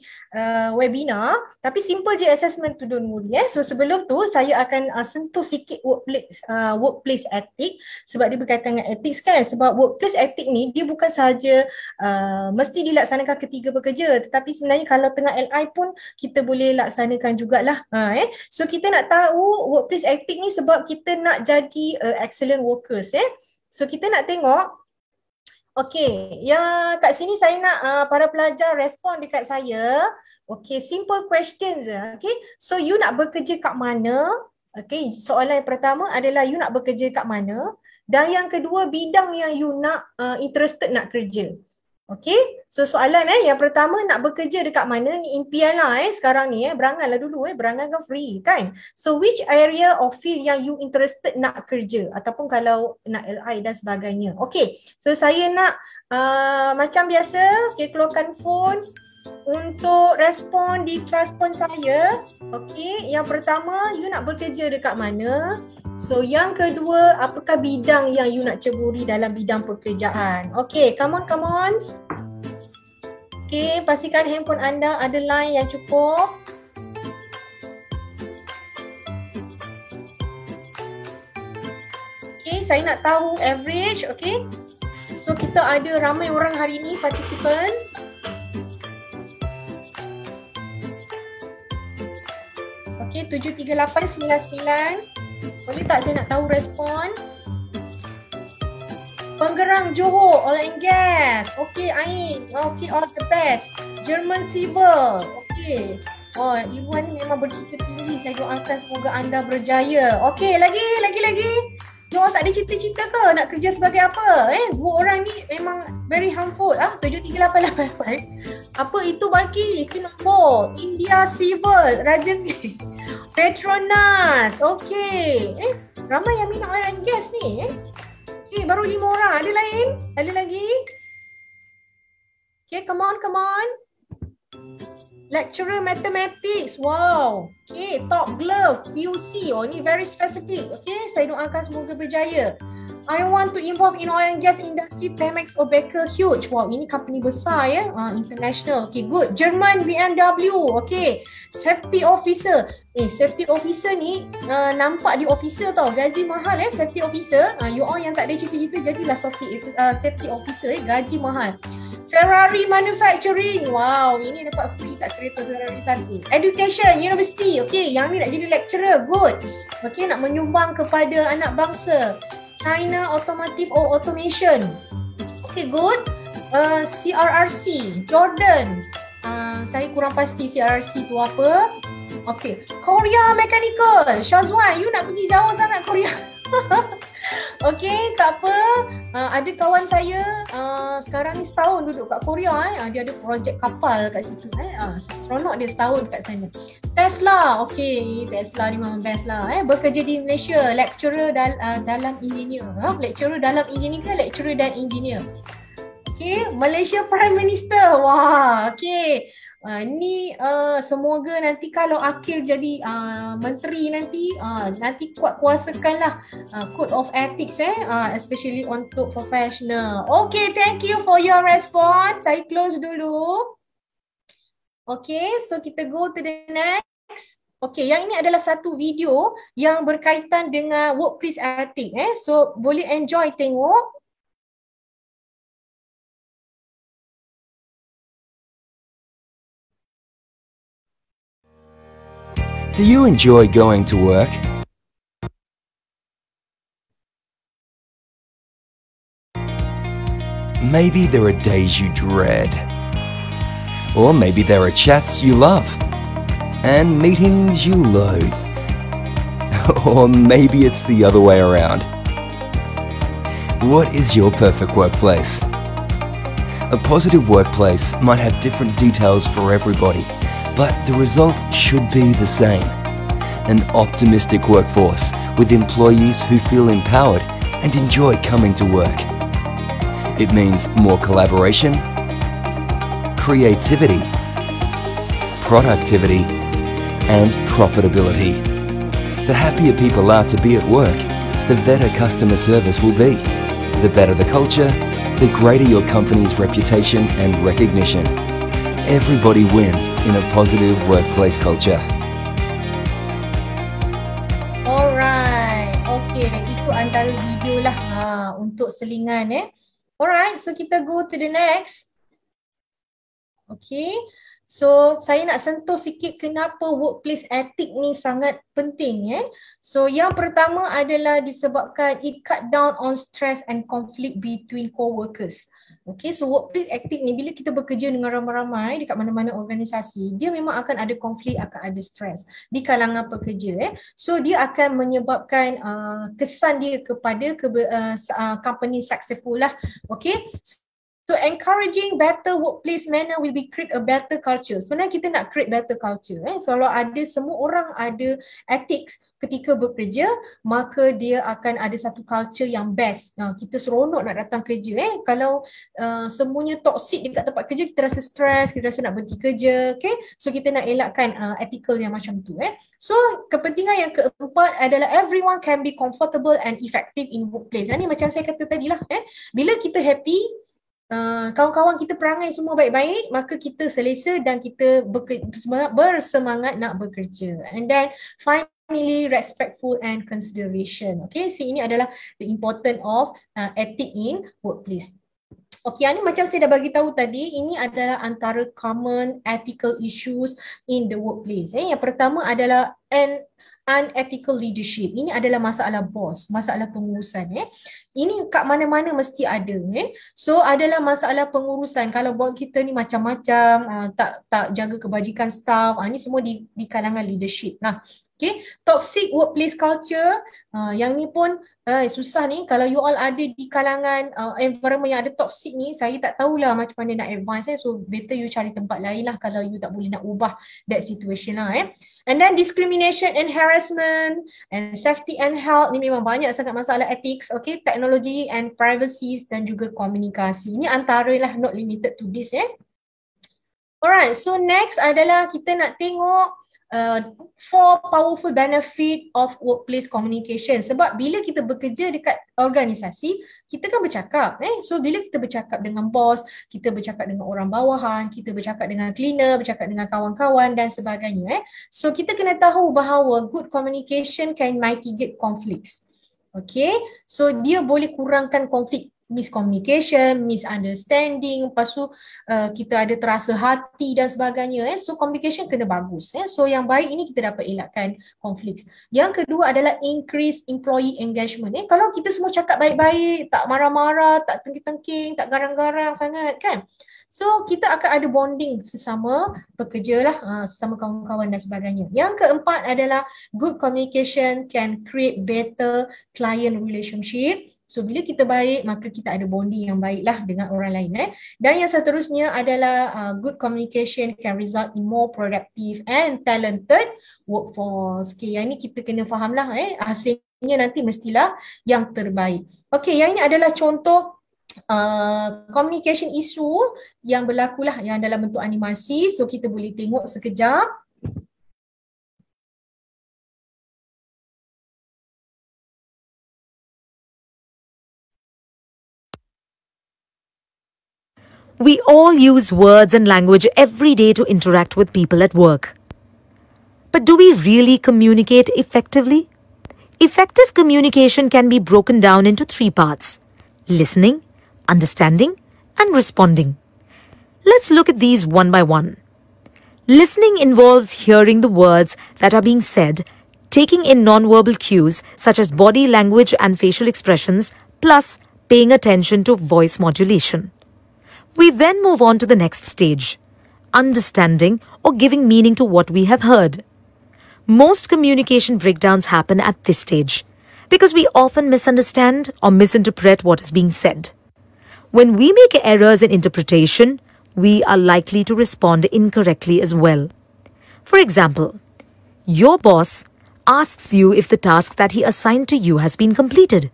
webinar. Tapi simple je assessment tu Don Muri. So sebelum tu saya akan sentuh sikit workplace ethic sebab dia berkaitan dengan ethics kan. Sebab workplace ethic ni dia bukan sahaja mesti dilaksanakan ketika bekerja, tetapi sebenarnya kalau tengah LI pun kita boleh laksanakan jugalah. So kita nak tahu workplace ethic ni sebab kita nak jadi excellent workers. So kita nak tengok. Okay, yang kat sini saya nak para pelajar respon dekat saya. Okay, simple questions. Okay, so you nak bekerja kat mana? Okay, soalan yang pertama adalah you nak bekerja kat mana? Dan yang kedua, bidang yang you nak interested nak kerja. Okay, so soalan yang pertama nak bekerja dekat mana? Ni impian lah sekarang ni berangan lah dulu berangan kan free kan. So which area of field yang you interested nak kerja ataupun kalau nak LI dan sebagainya. Okay, so saya nak macam biasa, okay, keluarkan phone untuk respon di kelas pon saya. Okay, yang pertama you nak bekerja dekat mana? So yang kedua, apakah bidang yang you nak ceburi dalam bidang pekerjaan? Okay, come on. Okay, pastikan handphone anda ada line yang cukup. Okay, saya nak tahu average. Okay, so kita ada ramai orang hari ni participants. Okay, 73899. Boleh tak saya nak tahu respon? Penggerang Johor, oil and gas. Okay, Ain. Okay, all the best. German Civil. Okay. Oh, Iwan ni memang bercita tinggi. Saya doakan semoga anda berjaya. Okay, lagi. Diorang tak ada cita-cita ke nak kerja sebagai apa? Dua orang ni memang very harmful. 73888. Apa itu Balki? Itu nombor. India Civil, Rajan Petronas. Okay. Ramai yang minat oil and gas ni. Okay, baru 5 orang. Ada lain? Ada lagi? Okay, come on. Lecturer Mathematics. Wow. Okay, Top Glove, PUC. Oh, ni very specific. Okay, saya doakan semoga berjaya. I want to involve in oil and gas industry, Pemex or Baker Hughes. Wow, ini company besar ya. International. Okay, good. Jerman BMW. Okay. Safety Officer. Safety Officer ni nampak di officer tau. Gaji mahal safety officer. You all yang tak ada cita-cita jadilah safety officer. Gaji mahal. Ferrari Manufacturing. Wow, ini dapat free tak kereta Ferrari 1. Education, University. Okay, yang ni nak jadi lecturer. Good. Okay, nak menyumbang kepada anak bangsa. China Automotive or Automation. Okay, good. CRRC, Jordan. Saya kurang pasti CRRC tu apa. Okay, Korea Mechanical. Shazwan, you nak pergi jauh sangat Korea. Okay, tak apa. Ada kawan saya sekarang ni setahun duduk kat Korea. Dia ada projek kapal kat situ. Seronok dia setahun kat sana. Tesla, okay, Tesla ni memang best lah. Bekerja di Malaysia, lecturer dalam engineer. Lecturer dalam engineer ke lecturer dan engineer? Okay, Malaysia Prime Minister. Wah, okay. Ni semoga nanti kalau Akil jadi menteri nanti kuat kuasakanlah code of ethics especially untuk professional. Okay, thank you for your response. Saya close dulu. Okay, so kita go to the next. Okay, yang ini adalah satu video yang berkaitan dengan workplace ethics. So boleh enjoy tengok. Do you enjoy going to work? Maybe there are days you dread. Or maybe there are chats you love and meetings you loathe. Or maybe it's the other way around. What is your perfect workplace? A positive workplace might have different details for everybody, but the result should be the same. An optimistic workforce with employees who feel empowered and enjoy coming to work. It means more collaboration, creativity, productivity, and profitability. The happier people are to be at work, the better customer service will be. The better the culture, the greater your company's reputation and recognition. Everybody wins in a positive workplace culture. Alright, okay, itu antara video lah untuk selingan Alright, so kita go to the next. Okay, so saya nak sentuh sikit kenapa workplace ethic ni sangat penting So yang pertama adalah disebabkan it cut down on stress and conflict between co-workers. Okay, so workplace ethic ni bila kita bekerja dengan ramai-ramai dekat mana-mana organisasi, dia memang akan ada konflik, akan ada stres di kalangan pekerja So dia akan menyebabkan kesan dia kepada company successful lah. Okay, so encouraging better workplace manner will be create a better culture. Sebenarnya kita nak create better culture So kalau ada semua orang ada ethics ketika bekerja, maka dia akan ada satu culture yang best. Kita seronok nak datang kerja Kalau semuanya toxic dekat tempat kerja, kita rasa stress, kita rasa nak berhenti kerja. Okay, so kita nak elakkan ethical yang macam tu So kepentingan yang keempat adalah everyone can be comfortable and effective in workplace. Ni macam saya kata tadi lah bila kita happy, kawan-kawan kita perangai semua baik-baik, maka kita selesa dan kita bersemangat nak bekerja. And then finally, respectful and consideration. Okay, so ini adalah the important of ethic in workplace. Okay, ini macam saya dah bagi tahu tadi, ini adalah antara common ethical issues in the workplace. Yang pertama adalah unethical leadership. Ini adalah masalah bos, masalah pengurusan Ini kat mana-mana mesti ada So adalah masalah pengurusan. Kalau bos kita ni macam-macam, tak jaga kebajikan staff, ni semua di kalangan leadership. Okay, toxic workplace culture, yang ni pun susah ni. Kalau you all ada di kalangan environment yang ada toxic ni, saya tak tahulah macam mana nak advance So better you cari tempat lain lah kalau you tak boleh nak ubah that situation lah And then discrimination and harassment and safety and health, ni memang banyak sangat masalah ethics. Okay, technology and privacy dan juga komunikasi. Ini antara lah, not limited to this Alright, so next adalah kita nak tengok 4 powerful benefit of workplace communication. Sebab bila kita bekerja dekat organisasi, kita kan bercakap So bila kita bercakap dengan bos, kita bercakap dengan orang bawahan, kita bercakap dengan cleaner, bercakap dengan kawan-kawan dan sebagainya So kita kena tahu bahawa good communication can mitigate conflicts. Okay, so dia boleh kurangkan konflik, miscommunication, misunderstanding, lepas tu kita ada terasa hati dan sebagainya So communication kena bagus So yang baik ini kita dapat elakkan konflik. Yang kedua adalah increase employee engagement Kalau kita semua cakap baik-baik, tak marah-marah, tak tengking-tengking, tak garang-garang sangat kan So kita akan ada bonding sesama pekerja lah, sesama kawan-kawan dan sebagainya. Yang keempat adalah good communication can create better client relationship. So bila kita baik, maka kita ada bonding yang baik lah dengan orang lain. Dan yang seterusnya adalah good communication can result in more productive and talented workforce. Okay, yang ini kita kena faham lah hasilnya nanti mestilah yang terbaik. Okay, yang ini adalah contoh communication issue yang berlaku lah, yang dalam bentuk animasi. So kita boleh tengok sekejap. We all use words and language every day to interact with people at work. But do we really communicate effectively? Effective communication can be broken down into 3 parts: listening, understanding, and responding. Let's look at these one by one. Listening involves hearing the words that are being said, taking in non-verbal cues such as body language and facial expressions, plus paying attention to voice modulation. We then move on to the next stage, understanding or giving meaning to what we have heard. Most communication breakdowns happen at this stage because we often misunderstand or misinterpret what is being said. When we make errors in interpretation, we are likely to respond incorrectly as well. For example, your boss asks you if the task that he assigned to you has been completed.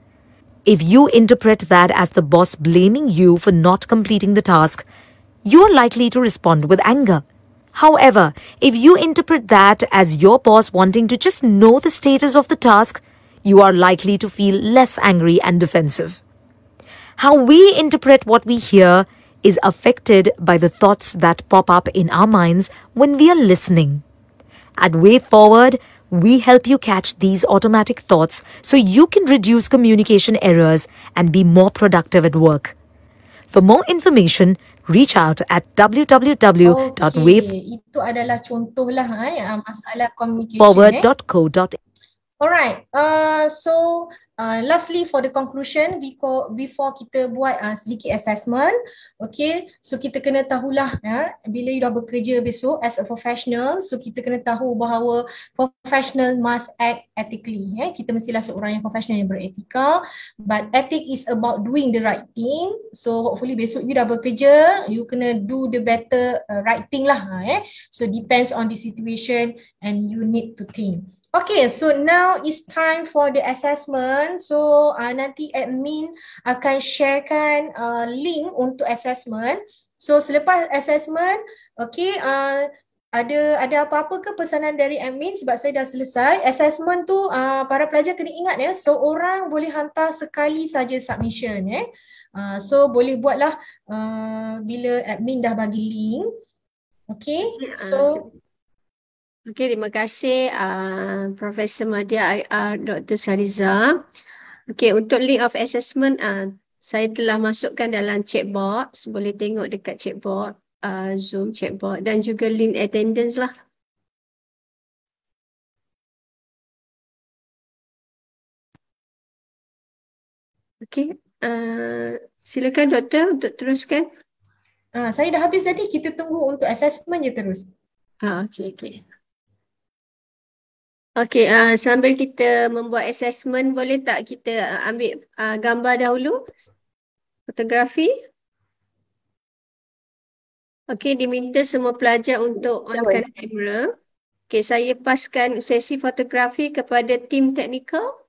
If you interpret that as the boss blaming you for not completing the task, you are likely to respond with anger. However, if you interpret that as your boss wanting to just know the status of the task, you are likely to feel less angry and defensive. How we interpret what we hear is affected by the thoughts that pop up in our minds when we are listening. At Way Forward, we help you catch these automatic thoughts so you can reduce communication errors and be more productive at work. For more information, reach out at www.wayforward.co.in. Itu adalah contohlah masalah communication. Alright, so lastly for the conclusion, before kita buat sedikit assessment, okay, so kita kena tahulah bila you dah bekerja besok as a professional, so kita kena tahu bahawa professional must act ethically. Kita mestilah seorang yang professional yang beretika, but ethic is about doing the right thing. So hopefully besok you dah bekerja, you kena do the better right thing lah. So depends on the situation and you need to think. Okay, so now it's time for the assessment. So nanti admin akan sharekan link untuk assessment. So selepas assessment, okay, ada apa-apa ke pesanan dari admin sebab saya dah selesai. Assessment tu para pelajar kena ingat seorang boleh hantar sekali saja submission. So boleh buatlah bila admin dah bagi link. Okay, so okey, terima kasih Profesor Madya IR Dr. Sariza. Okey, untuk link of assessment saya telah masukkan dalam chat box. Boleh tengok dekat chat box, Zoom chat box dan juga link attendance lah. Okey, silakan doktor untuk teruskan. Saya dah habis tadi, kita tunggu untuk assessment je terus. Okey. Okey, sambil kita membuat assessment, boleh tak kita ambil gambar dahulu? Fotografi. Okey, diminta semua pelajar untuk onkan kamera. Okey, saya paskan sesi fotografi kepada tim teknikal.